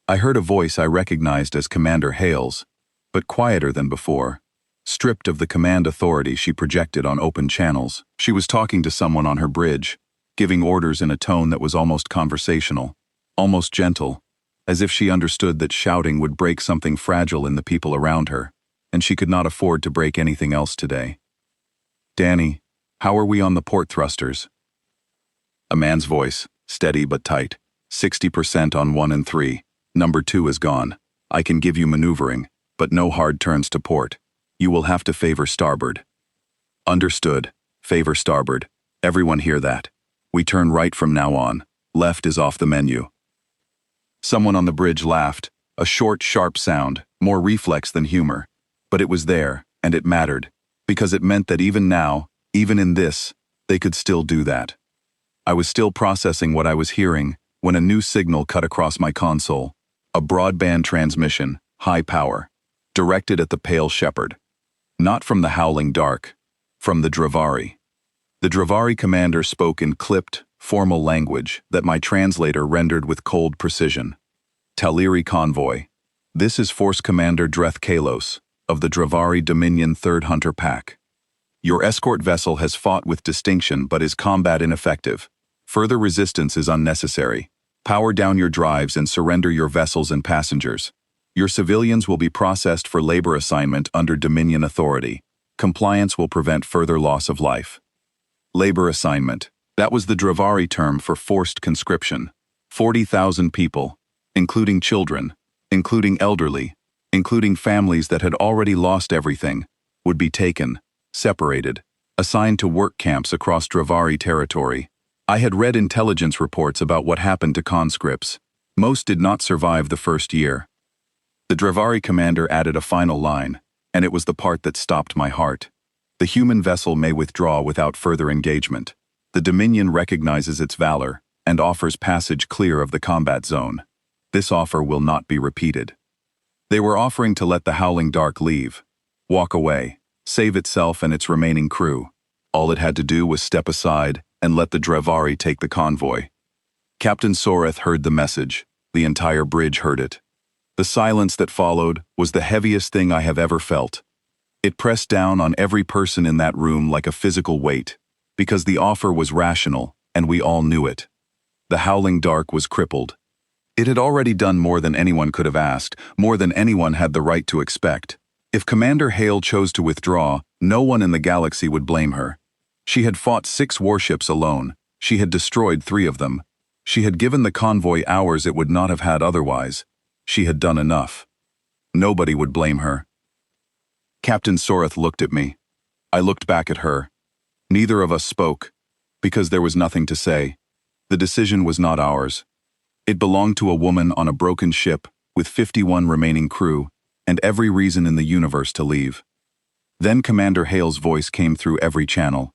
I heard a voice I recognized as Commander Hale's, but quieter than before. Stripped of the command authority she projected on open channels, she was talking to someone on her bridge, giving orders in a tone that was almost conversational, almost gentle, as if she understood that shouting would break something fragile in the people around her. and she could not afford to break anything else today. "Danny, how are we on the port thrusters?" A man's voice, steady but tight. 60% on 1 and 3. Number 2 is gone. I can give you maneuvering, but no hard turns to port. You will have to favor starboard. Understood. Favor starboard. Everyone hear that. We turn right from now on. Left is off the menu. Someone on the bridge laughed. A short, sharp sound, more reflex than humor. But it was there, and it mattered, because it meant that even now, even in this, they could still do that. I was still processing what I was hearing when a new signal cut across my console. A broadband transmission, high power, directed at the pale shepherd. Not from the howling dark, from the Dravari. The Dravari commander spoke in clipped, formal language that my translator rendered with cold precision. Taliri Convoy. This is Force Commander Dreth Kalos, of the Dravari Dominion 3rd Hunter Pack. Your escort vessel has fought with distinction but is combat ineffective. Further resistance is unnecessary. Power down your drives and surrender your vessels and passengers. Your civilians will be processed for labor assignment under Dominion authority. Compliance will prevent further loss of life. Labor assignment. That was the Dravari term for forced conscription. 40,000 people, including children, including elderly, including families that had already lost everything, would be taken, separated, assigned to work camps across Dravari territory. I had read intelligence reports about what happened to conscripts. Most did not survive the first year. The Dravari commander added a final line, and it was the part that stopped my heart. The human vessel may withdraw without further engagement. The Dominion recognizes its valor and offers passage clear of the combat zone. This offer will not be repeated. They were offering to let the Howling Dark leave, walk away, save itself and its remaining crew. All it had to do was step aside and let the Dravari take the convoy. Captain Soreth heard the message. The entire bridge heard it. The silence that followed was the heaviest thing I have ever felt. It pressed down on every person in that room like a physical weight, because the offer was rational, and we all knew it. The Howling Dark was crippled. It had already done more than anyone could have asked, more than anyone had the right to expect. If Commander Hale chose to withdraw, no one in the galaxy would blame her. She had fought 6 warships alone. She had destroyed 3 of them. She had given the convoy hours it would not have had otherwise. She had done enough. Nobody would blame her. Captain Soreth looked at me. I looked back at her. Neither of us spoke, because there was nothing to say. The decision was not ours. It belonged to a woman on a broken ship with 51 remaining crew and every reason in the universe to leave. Then Commander Hale's voice came through every channel.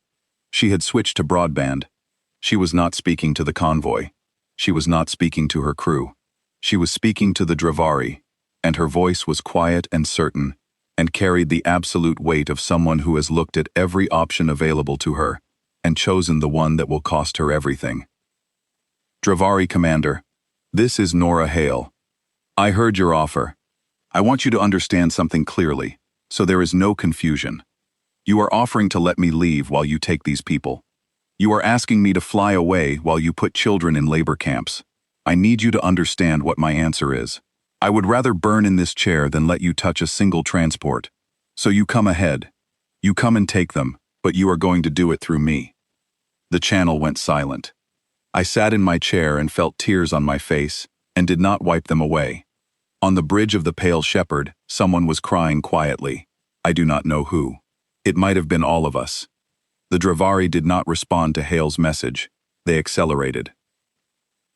She had switched to broadband. She was not speaking to the convoy. She was not speaking to her crew. She was speaking to the Dravari, and her voice was quiet and certain, and carried the absolute weight of someone who has looked at every option available to her, and chosen the one that will cost her everything. Dravari Commander, this is Nora Hale. I heard your offer. I want you to understand something clearly, so there is no confusion. You are offering to let me leave while you take these people. You are asking me to fly away while you put children in labor camps. I need you to understand what my answer is. I would rather burn in this chair than let you touch a single transport. So you come ahead. You come and take them, but you are going to do it through me. The channel went silent. I sat in my chair and felt tears on my face, and did not wipe them away. On the bridge of the Pale Shepherd, someone was crying quietly. I do not know who. It might have been all of us. The Dravari did not respond to Hale's message. They accelerated.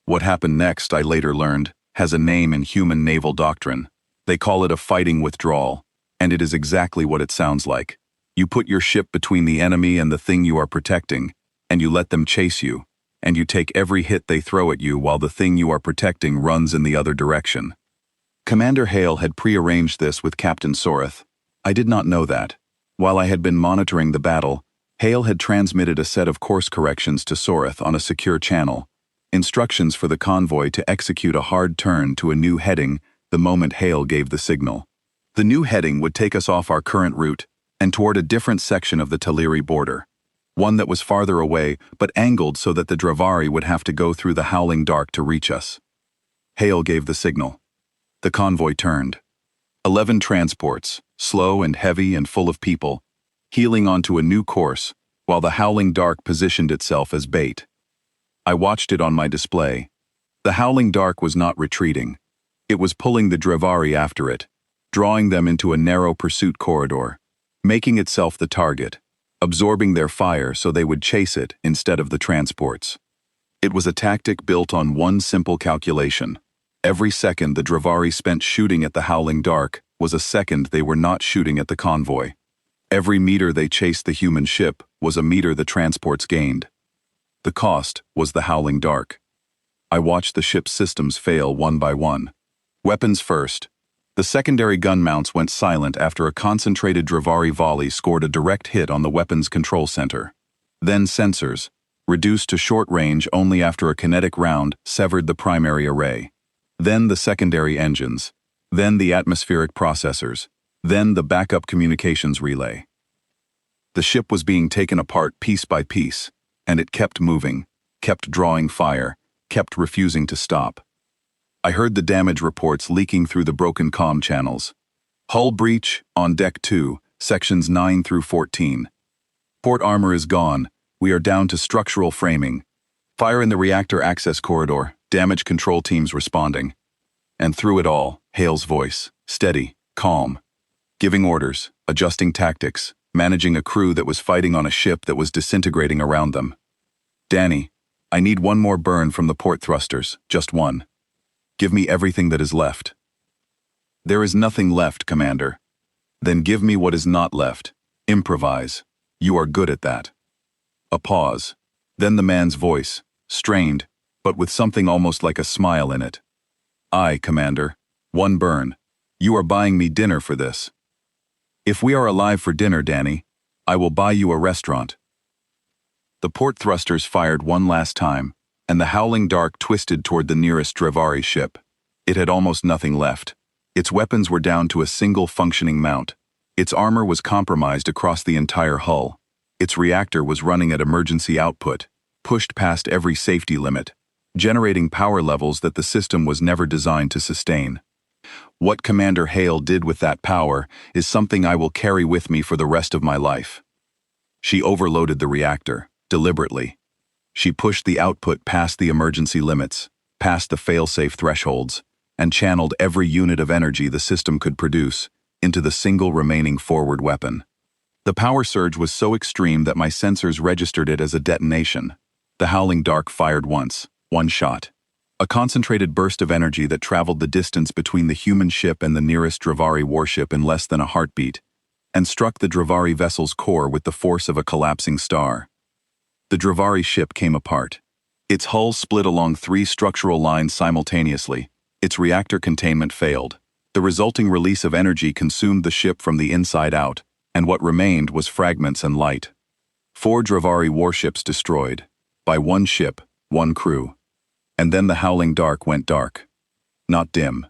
What happened next, I later learned, has a name in human naval doctrine. They call it a fighting withdrawal, and it is exactly what it sounds like. You put your ship between the enemy and the thing you are protecting, and you let them chase you, and you take every hit they throw at you while the thing you are protecting runs in the other direction. Commander Hale had prearranged this with Captain Soreth. I did not know that. While I had been monitoring the battle, Hale had transmitted a set of course corrections to Soreth on a secure channel, instructions for the convoy to execute a hard turn to a new heading the moment Hale gave the signal. The new heading would take us off our current route and toward a different section of the Taliri border, one that was farther away but angled so that the Dravari would have to go through the Howling Dark to reach us. Hale gave the signal. The convoy turned. 11 transports, slow and heavy and full of people, heeling onto a new course, while the Howling Dark positioned itself as bait. I watched it on my display. The Howling Dark was not retreating. It was pulling the Drevari after it, drawing them into a narrow pursuit corridor, making itself the target, absorbing their fire so they would chase it instead of the transports. It was a tactic built on one simple calculation. Every second the Drevari spent shooting at the Howling Dark was a second they were not shooting at the convoy. Every meter they chased the human ship was a meter the transports gained. The cost was the Howling Dark. I watched the ship's systems fail one by one. Weapons first. The secondary gun mounts went silent after a concentrated Drevari volley scored a direct hit on the weapons control center. Then sensors, reduced to short range only after a kinetic round severed the primary array. Then the secondary engines. Then the atmospheric processors. Then the backup communications relay. The ship was being taken apart piece by piece, and it kept moving, kept drawing fire, kept refusing to stop. I heard the damage reports leaking through the broken comm channels. Hull breach, on Deck 2, Sections 9 through 14. Port armor is gone, we are down to structural framing. Fire in the reactor access corridor, damage control teams responding. And through it all, Hale's voice, steady, calm. Giving orders, adjusting tactics, managing a crew that was fighting on a ship that was disintegrating around them. Danny, I need one more burn from the port thrusters, just one. Give me everything that is left. There is nothing left, Commander. Then give me what is not left. Improvise. You are good at that. A pause. Then the man's voice, strained, but with something almost like a smile in it. Aye, Commander. One burn. You are buying me dinner for this. If we are alive for dinner, Danny, I will buy you a restaurant. The port thrusters fired one last time, and the Howling Dark twisted toward the nearest Drevari ship. It had almost nothing left. Its weapons were down to a single functioning mount. Its armor was compromised across the entire hull. Its reactor was running at emergency output, pushed past every safety limit, generating power levels that the system was never designed to sustain. What Commander Hale did with that power is something I will carry with me for the rest of my life. She overloaded the reactor, deliberately. She pushed the output past the emergency limits, past the fail-safe thresholds, and channeled every unit of energy the system could produce into the single remaining forward weapon. The power surge was so extreme that my sensors registered it as a detonation. The Howling Dark fired once, one shot. A concentrated burst of energy that traveled the distance between the human ship and the nearest Drevari warship in less than a heartbeat, and struck the Drevari vessel's core with the force of a collapsing star. The Drevari ship came apart. Its hull split along 3 structural lines simultaneously. Its reactor containment failed. The resulting release of energy consumed the ship from the inside out, and what remained was fragments and light. 4 Drevari warships destroyed. By one ship, one crew. And then the Howling Dark went dark. Not dim.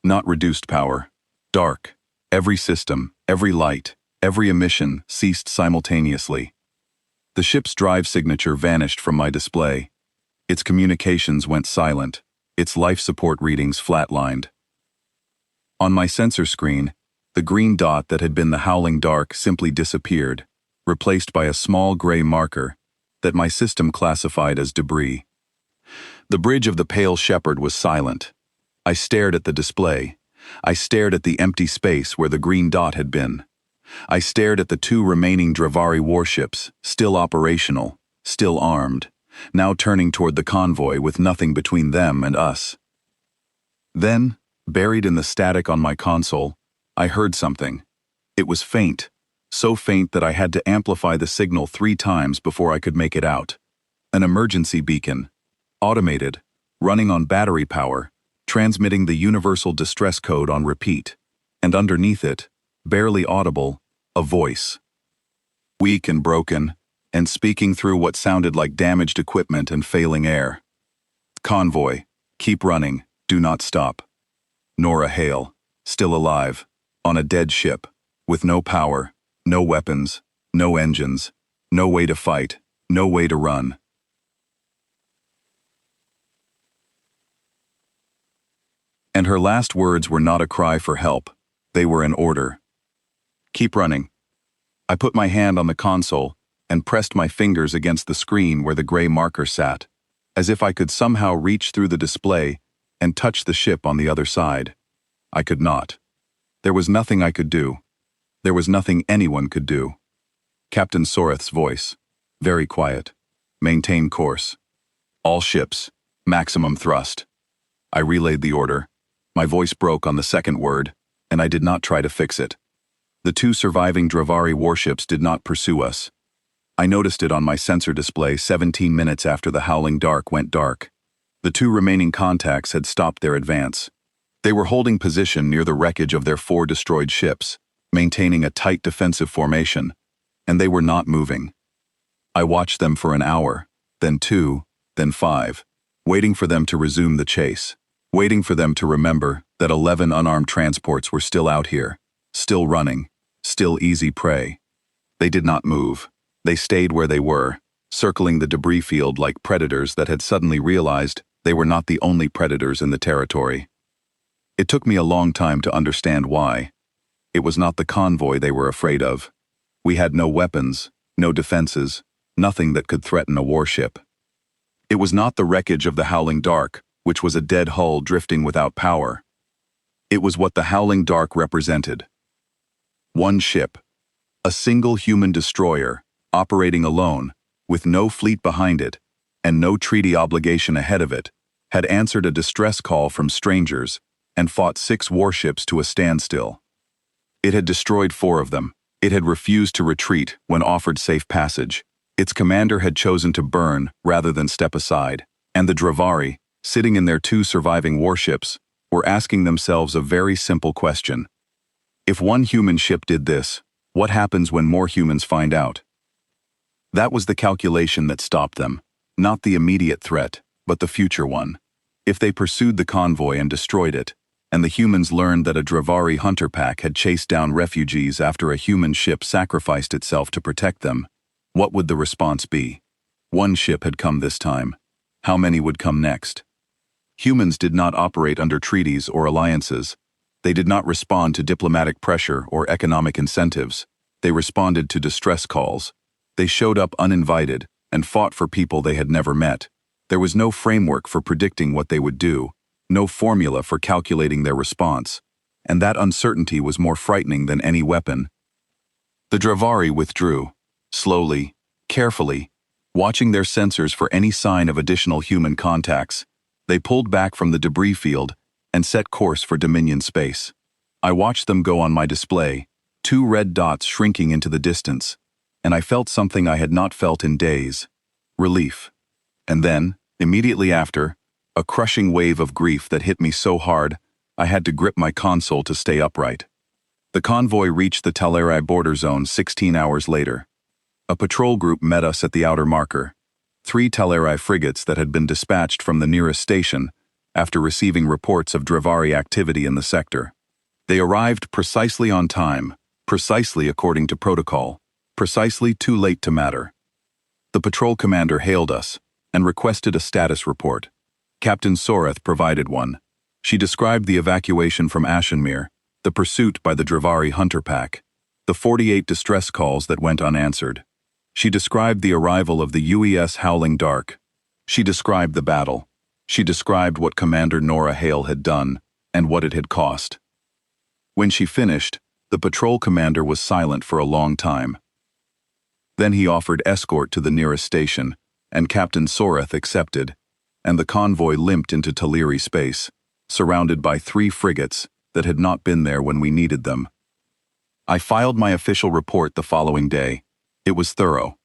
Not reduced power. Dark. Every system, every light, every emission ceased simultaneously. The ship's drive signature vanished from my display. Its communications went silent. Its life support readings flatlined. On my sensor screen, the green dot that had been the Howling Dark simply disappeared, replaced by a small gray marker that my system classified as debris. The bridge of the Pale Shepherd was silent. I stared at the display. I stared at the empty space where the green dot had been. I stared at the 2 remaining Drevari warships, still operational, still armed, now turning toward the convoy with nothing between them and us. Then, buried in the static on my console, I heard something. It was faint, so faint that I had to amplify the signal 3 times before I could make it out. An emergency beacon. Automated, running on battery power, transmitting the universal distress code on repeat, and underneath it, barely audible, a voice. Weak and broken, and speaking through what sounded like damaged equipment and failing air. Convoy, keep running, do not stop. Nora Hale, still alive, on a dead ship, with no power, no weapons, no engines, no way to fight, no way to run. And her last words were not a cry for help, they were an order. Keep running. I put my hand on the console and pressed my fingers against the screen where the gray marker sat, as if I could somehow reach through the display and touch the ship on the other side. I could not. There was nothing I could do. There was nothing anyone could do. Captain Soreth's voice, very quiet. Maintain course. All ships, maximum thrust. I relayed the order. My voice broke on the second word, and I did not try to fix it. The two surviving Dravari warships did not pursue us. I noticed it on my sensor display 17 minutes after the Howling Dark went dark. The two remaining contacts had stopped their advance. They were holding position near the wreckage of their 4 destroyed ships, maintaining a tight defensive formation, and they were not moving. I watched them for an hour, then 2, then 5, waiting for them to resume the chase, waiting for them to remember that 11 unarmed transports were still out here, still running, still easy prey. They did not move. They stayed where they were, circling the debris field like predators that had suddenly realized they were not the only predators in the territory. It took me a long time to understand why. It was not the convoy they were afraid of. We had no weapons, no defenses, nothing that could threaten a warship. It was not the wreckage of the Howling Dark, which was a dead hull drifting without power. It was what the Howling Dark represented. One ship, a single human destroyer, operating alone, with no fleet behind it, and no treaty obligation ahead of it, had answered a distress call from strangers and fought 6 warships to a standstill. It had destroyed 4 of them. It had refused to retreat when offered safe passage. Its commander had chosen to burn rather than step aside, and the Dravari, sitting in their 2 surviving warships, were asking themselves a very simple question. If one human ship did this, what happens when more humans find out? That was the calculation that stopped them, not the immediate threat, but the future one. If they pursued the convoy and destroyed it, and the humans learned that a Dravari hunter pack had chased down refugees after a human ship sacrificed itself to protect them, what would the response be? One ship had come this time. How many would come next? Humans did not operate under treaties or alliances. They did not respond to diplomatic pressure or economic incentives. They responded to distress calls. They showed up uninvited and fought for people they had never met. There was no framework for predicting what they would do, no formula for calculating their response, and that uncertainty was more frightening than any weapon. The Dravari withdrew, slowly, carefully, watching their sensors for any sign of additional human contacts. They pulled back from the debris field and set course for Dominion space. I watched them go on my display, 2 red dots shrinking into the distance, and I felt something I had not felt in days: relief. And then, immediately after, a crushing wave of grief that hit me so hard, I had to grip my console to stay upright. The convoy reached the Tal'Arai border zone 16 hours later. A patrol group met us at the outer marker, 3 Tal'Arai frigates that had been dispatched from the nearest station after receiving reports of Dravari activity in the sector. They arrived precisely on time, precisely according to protocol, precisely too late to matter. The patrol commander hailed us and requested a status report. Captain Soreth provided one. She described the evacuation from Ashenmere, the pursuit by the Dravari hunter pack, the 48 distress calls that went unanswered. She described the arrival of the UES Howling Dark. She described the battle. She described what Commander Nora Hale had done and what it had cost. When she finished, the patrol commander was silent for a long time. Then he offered escort to the nearest station, and Captain Soreth accepted, and the convoy limped into Tal'Iri space, surrounded by 3 frigates that had not been there when we needed them. I filed my official report the following day. It was thorough.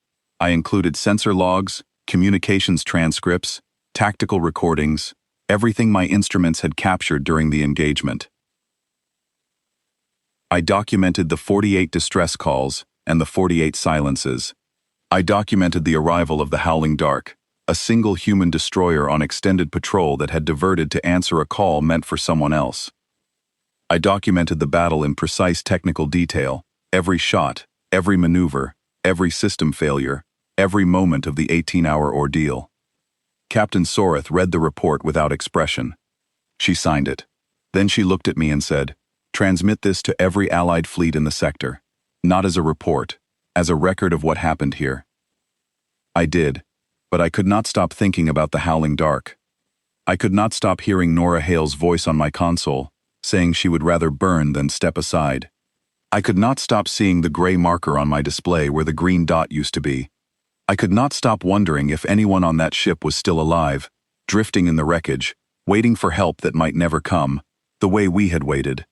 I included sensor logs, communications transcripts, tactical recordings, everything my instruments had captured during the engagement. I documented the 48 distress calls and the 48 silences. I documented the arrival of the Howling Dark, a single human destroyer on extended patrol that had diverted to answer a call meant for someone else. I documented the battle in precise technical detail, every shot, every maneuver, every system failure, every moment of the 18-hour ordeal. Captain Soreth read the report without expression. She signed it. Then she looked at me and said, "Transmit this to every Allied fleet in the sector. Not as a report, as a record of what happened here. I did, but I could not stop thinking about the howling dark. I could not stop hearing Nora Hale's voice on my console, saying she would rather burn than step aside. I could not stop seeing the gray marker on my display where the green dot used to be. I could not stop wondering if anyone on that ship was still alive, drifting in the wreckage, waiting for help that might never come, the way we had waited.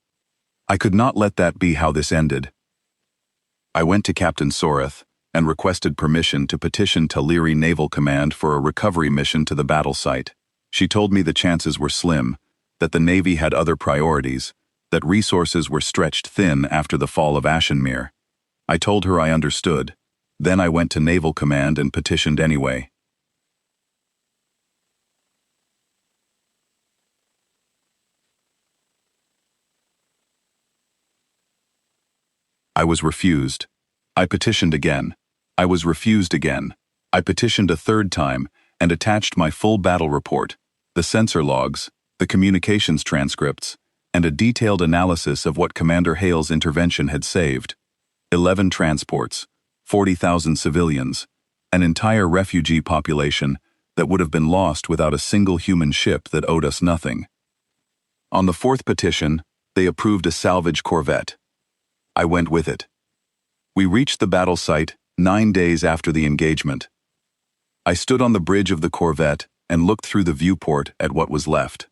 I could not let that be how this ended. I went to Captain Soreth and requested permission to petition Taliri Naval Command for a recovery mission to the battle site. She told me the chances were slim, that the Navy had other priorities, that resources were stretched thin after the fall of Ashenmere. I told her I understood. Then I went to Naval Command and petitioned anyway. I was refused. I petitioned again. I was refused again. I petitioned a third time and attached my full battle report, the sensor logs, the communications transcripts, and a detailed analysis of what Commander Hale's intervention had saved. 11 transports, 40,000 civilians, an entire refugee population that would have been lost without a single human ship that owed us nothing. On the fourth petition, they approved a salvage corvette. I went with it. We reached the battle site 9 days after the engagement. I stood on the bridge of the corvette and looked through the viewport at what was left.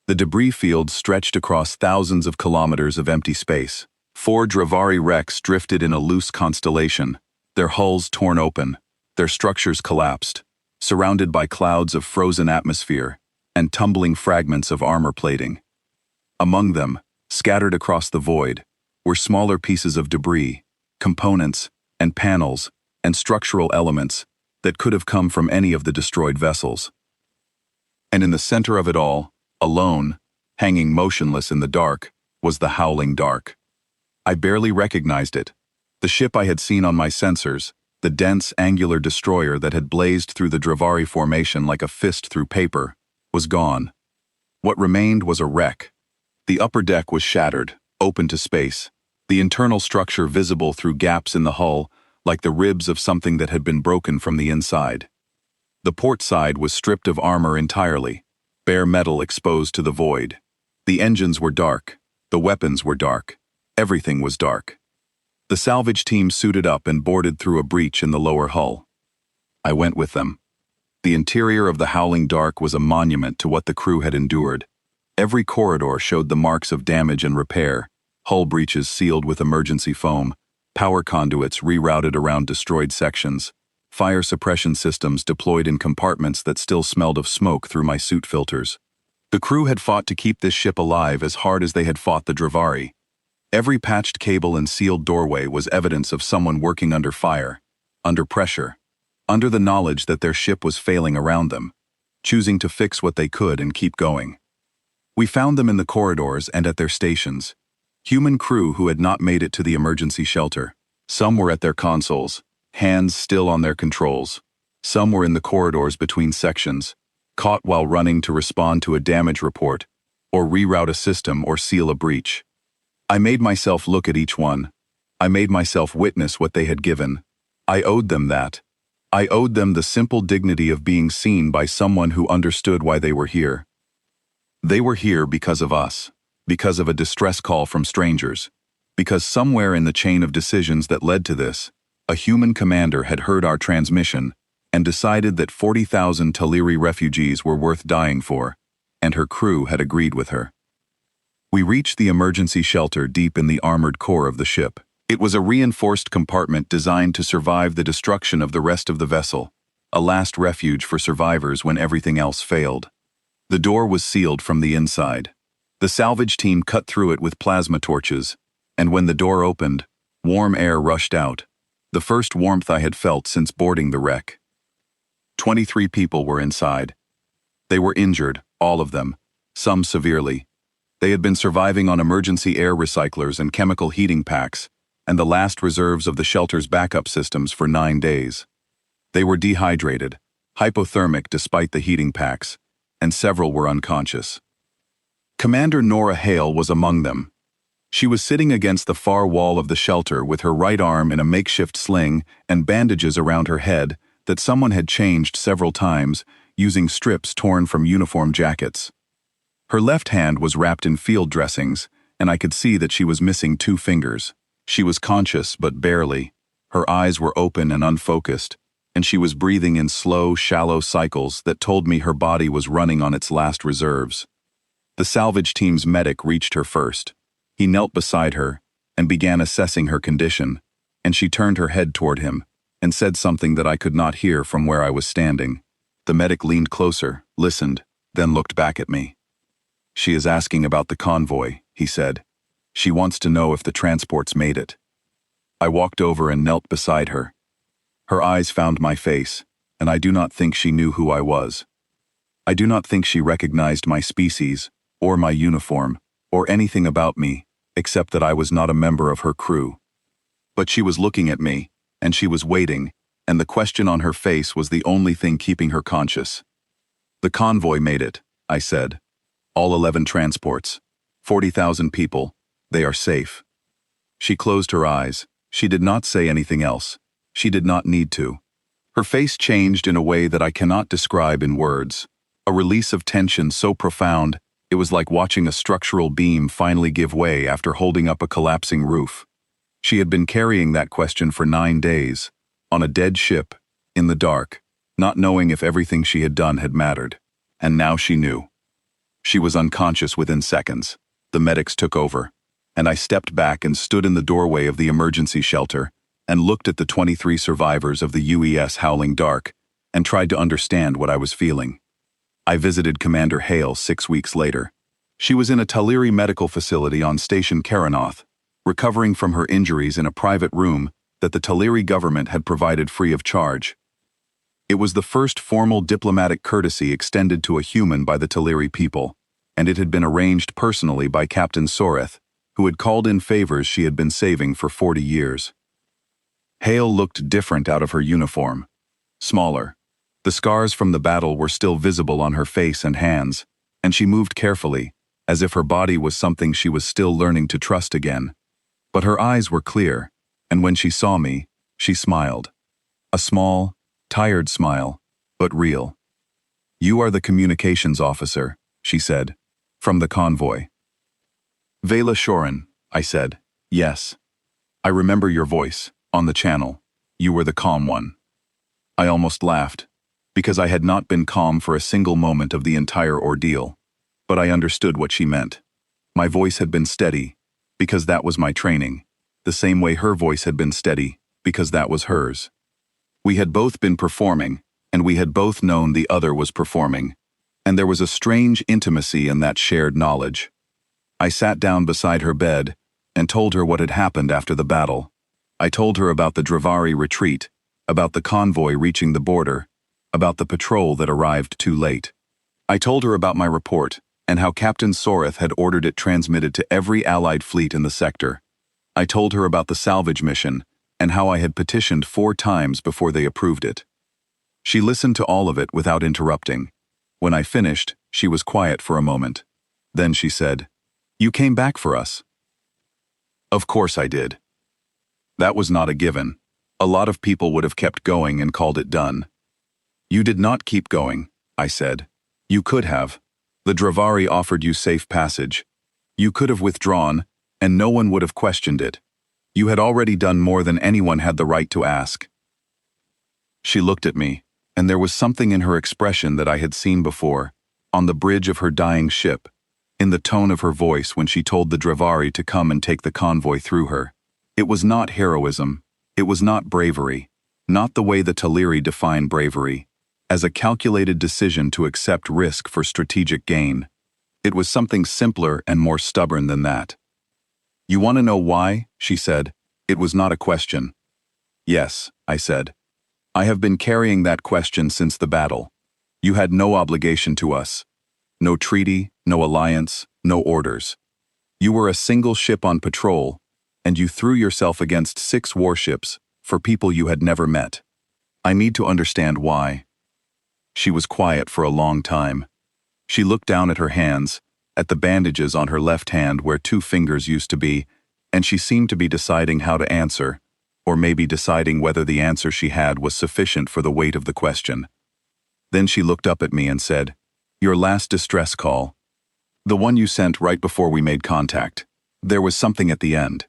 The debris field stretched across thousands of kilometers of empty space. 4 Dravari wrecks drifted in a loose constellation, their hulls torn open, their structures collapsed, surrounded by clouds of frozen atmosphere and tumbling fragments of armor plating. Among them, scattered across the void, were smaller pieces of debris, components, and panels, and structural elements that could have come from any of the destroyed vessels. And in the center of it all, alone, hanging motionless in the dark, was the howling dark. I barely recognized it. The ship I had seen on my sensors, the dense, angular destroyer that had blazed through the Dravari formation like a fist through paper, was gone. What remained was a wreck. The upper deck was shattered, open to space, the internal structure visible through gaps in the hull, like the ribs of something that had been broken from the inside. The port side was stripped of armor entirely, bare metal exposed to the void. The engines were dark, the weapons were dark, everything was dark. The salvage team suited up and boarded through a breach in the lower hull. I went with them. The interior of the howling dark was a monument to what the crew had endured. Every corridor showed the marks of damage and repair, hull breaches sealed with emergency foam, power conduits rerouted around destroyed sections, fire suppression systems deployed in compartments that still smelled of smoke through my suit filters. The crew had fought to keep this ship alive as hard as they had fought the Dravari. Every patched cable and sealed doorway was evidence of someone working under fire, under pressure, under the knowledge that their ship was failing around them, choosing to fix what they could and keep going. We found them in the corridors and at their stations. Human crew who had not made it to the emergency shelter. Some were at their consoles, hands still on their controls. Some were in the corridors between sections, caught while running to respond to a damage report, or reroute a system or seal a breach. I made myself look at each one. I made myself witness what they had given. I owed them that. I owed them the simple dignity of being seen by someone who understood why they were here. They were here because of us. Because of a distress call from strangers, because somewhere in the chain of decisions that led to this, a human commander had heard our transmission and decided that 40,000 Taliri refugees were worth dying for, and her crew had agreed with her. We reached the emergency shelter deep in the armored core of the ship. It was a reinforced compartment designed to survive the destruction of the rest of the vessel, a last refuge for survivors when everything else failed. The door was sealed from the inside. The salvage team cut through it with plasma torches, and when the door opened, warm air rushed out, the first warmth I had felt since boarding the wreck. 23 people were inside. They were injured, all of them, some severely. They had been surviving on emergency air recyclers and chemical heating packs, and the last reserves of the shelter's backup systems for 9 days. They were dehydrated, hypothermic despite the heating packs, and several were unconscious. Commander Nora Hale was among them. She was sitting against the far wall of the shelter with her right arm in a makeshift sling and bandages around her head that someone had changed several times, using strips torn from uniform jackets. Her left hand was wrapped in field dressings, and I could see that she was missing 2 fingers. She was conscious, but barely. Her eyes were open and unfocused, and she was breathing in slow, shallow cycles that told me her body was running on its last reserves. The salvage team's medic reached her first. He knelt beside her and began assessing her condition, and she turned her head toward him and said something that I could not hear from where I was standing. The medic leaned closer, listened, then looked back at me. "She is asking about the convoy," he said. "She wants to know if the transports made it." I walked over and knelt beside her. Her eyes found my face, and I do not think she knew who I was. I do not think she recognized my species, or my uniform, or anything about me, except that I was not a member of her crew. But she was looking at me, and she was waiting, and the question on her face was the only thing keeping her conscious. "The convoy made it," I said. "All 11 transports. 40,000 people. They are safe." She closed her eyes. She did not say anything else. She did not need to. Her face changed in a way that I cannot describe in words. A release of tension so profound, it was like watching a structural beam finally give way after holding up a collapsing roof. She had been carrying that question for 9 days, on a dead ship, in the dark, not knowing if everything she had done had mattered. And now she knew. She was unconscious within seconds. The medics took over, and I stepped back and stood in the doorway of the emergency shelter and looked at the 23 survivors of the UES Howling Dark and tried to understand what I was feeling. I visited Commander Hale 6 weeks later. She was in a Taliri medical facility on Station Karanoth, recovering from her injuries in a private room that the Taliri government had provided free of charge. It was the first formal diplomatic courtesy extended to a human by the Taliri people, and it had been arranged personally by Captain Soreth, who had called in favors she had been saving for 40 years. Hale looked different out of her uniform. Smaller. The scars from the battle were still visible on her face and hands, and she moved carefully, as if her body was something she was still learning to trust again. But her eyes were clear, and when she saw me, she smiled. A small, tired smile, but real. "You are the communications officer," she said, "from the convoy." "Vela Shorin," I said. "Yes. I remember your voice, on the channel. You were the calm one." I almost laughed, because I had not been calm for a single moment of the entire ordeal, but I understood what she meant. My voice had been steady, because that was my training, the same way her voice had been steady, because that was hers. We had both been performing, and we had both known the other was performing, and there was a strange intimacy in that shared knowledge. I sat down beside her bed and told her what had happened after the battle. I told her about the Dravari retreat, about the convoy reaching the border, about the patrol that arrived too late. I told her about my report and how Captain Soreth had ordered it transmitted to every Allied fleet in the sector. I told her about the salvage mission and how I had petitioned 4 times before they approved it. She listened to all of it without interrupting. When I finished, she was quiet for a moment. Then she said, "You came back for us." Of course I did. That was not a given. A lot of people would have kept going and called it done. "You did not keep going," I said. "You could have. The Dravari offered you safe passage. You could have withdrawn, and no one would have questioned it. You had already done more than anyone had the right to ask." She looked at me, and there was something in her expression that I had seen before, on the bridge of her dying ship, in the tone of her voice when she told the Dravari to come and take the convoy through her. It was not heroism. It was not bravery, not the way the Taliri define bravery, as a calculated decision to accept risk for strategic gain. It was something simpler and more stubborn than that. "You want to know why?" she said. It was not a question. "Yes," I said. "I have been carrying that question since the battle. You had no obligation to us. No treaty, no alliance, no orders. You were a single ship on patrol, and you threw yourself against 6 warships for people you had never met. I need to understand why." She was quiet for a long time. She looked down at her hands, at the bandages on her left hand where 2 fingers used to be, and she seemed to be deciding how to answer, or maybe deciding whether the answer she had was sufficient for the weight of the question. Then she looked up at me and said, "Your last distress call. The one you sent right before we made contact. There was something at the end.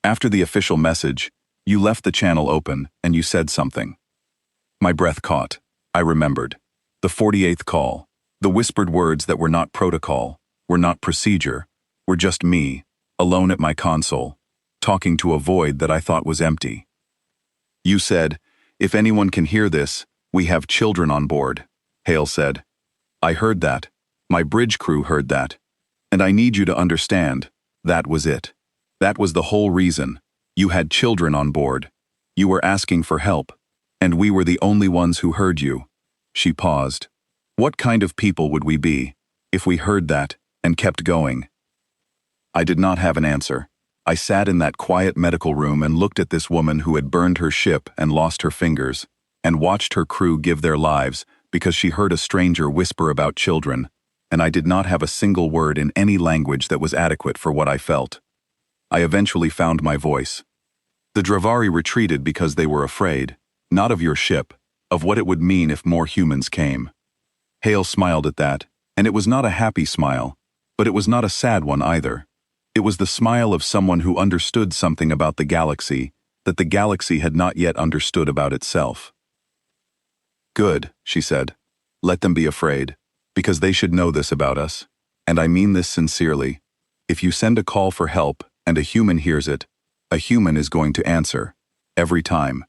After the official message, you left the channel open and you said something." My breath caught. I remembered. The 48th call. The whispered words that were not protocol, were not procedure, were just me, alone at my console, talking to a void that I thought was empty. You said, "If anyone can hear this, we have children on board," Hale said. I heard that. My bridge crew heard that. And I need you to understand, that was it. That was the whole reason. You had children on board. You were asking for help. And we were the only ones who heard you. She paused. What kind of people would we be if we heard that and kept going? I did not have an answer. I sat in that quiet medical room and looked at this woman who had burned her ship and lost her fingers, and watched her crew give their lives because she heard a stranger whisper about children, and I did not have a single word in any language that was adequate for what I felt. I eventually found my voice. The Dravari retreated because they were afraid, not of your ship, of what it would mean if more humans came. Hale smiled at that, and it was not a happy smile, but it was not a sad one either. It was the smile of someone who understood something about the galaxy that the galaxy had not yet understood about itself. Good, she said. Let them be afraid, because they should know this about us, and I mean this sincerely. If you send a call for help and a human hears it, a human is going to answer, every time.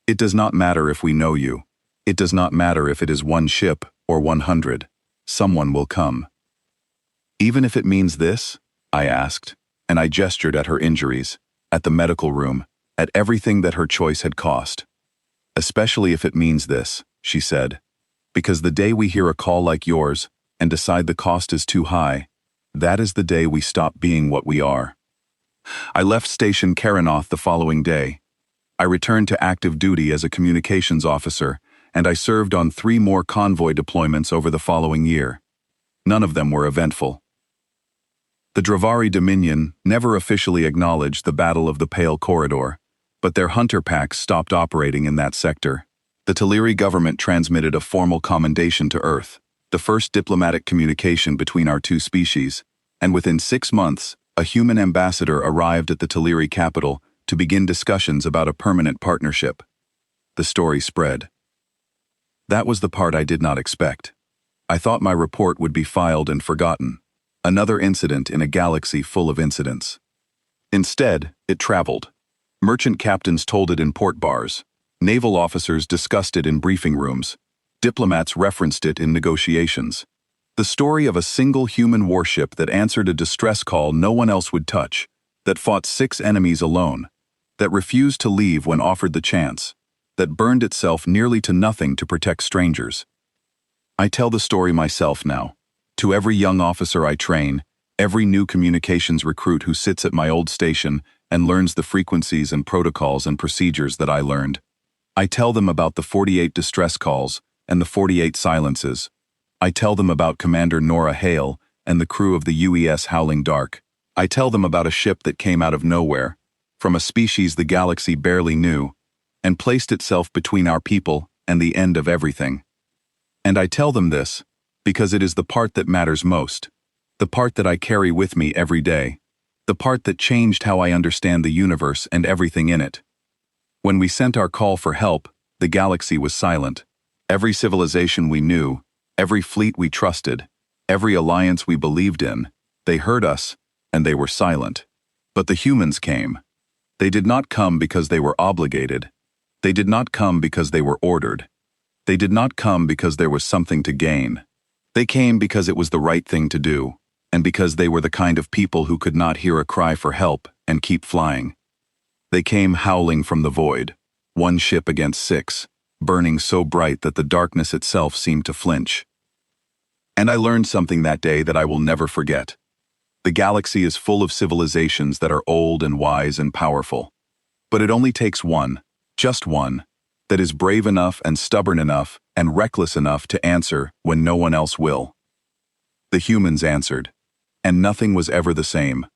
It does not matter if we know you. It does not matter if it is 1 ship or 100. Someone will come. Even if it means this? I asked, and I gestured at her injuries, at the medical room, at everything that her choice had cost. Especially if it means this, she said, because the day we hear a call like yours and decide the cost is too high, that is the day we stop being what we are. I left Station Karanoth the following day. I returned to active duty as a communications officer, and I served on 3 more convoy deployments over the following year. None of them were eventful. The Dravari Dominion never officially acknowledged the Battle of the Pale Corridor, but their hunter packs stopped operating in that sector. The Taliri government transmitted a formal commendation to Earth, the first diplomatic communication between our 2 species, and within 6 months, a human ambassador arrived at the Taliri capital to begin discussions about a permanent partnership. The story spread. That was the part I did not expect. I thought my report would be filed and forgotten. Another incident in a galaxy full of incidents. Instead, it traveled. Merchant captains told it in port bars. Naval officers discussed it in briefing rooms. Diplomats referenced it in negotiations. The story of a single human warship that answered a distress call no one else would touch, that fought 6 enemies alone, that refused to leave when offered the chance, that burned itself nearly to nothing to protect strangers. I tell the story myself now. To every young officer I train, every new communications recruit who sits at my old station and learns the frequencies and protocols and procedures that I learned. I tell them about the 48 distress calls and the 48 silences. I tell them about Commander Nora Hale and the crew of the UES Howling Dark. I tell them about a ship that came out of nowhere, from a species the galaxy barely knew, and placed itself between our people and the end of everything. And I tell them this because it is the part that matters most, the part that I carry with me every day, the part that changed how I understand the universe and everything in it. When we sent our call for help, the galaxy was silent. Every civilization we knew, every fleet we trusted, every alliance we believed in, they heard us, and they were silent. But the humans came. They did not come because they were obligated. They did not come because they were ordered. They did not come because there was something to gain. They came because it was the right thing to do, and because they were the kind of people who could not hear a cry for help and keep flying. They came howling from the void, 1 ship against 6, burning so bright that the darkness itself seemed to flinch. And I learned something that day that I will never forget. The galaxy is full of civilizations that are old and wise and powerful. But it only takes one, just one, that is brave enough and stubborn enough and reckless enough to answer when no one else will. The humans answered. and nothing was ever the same.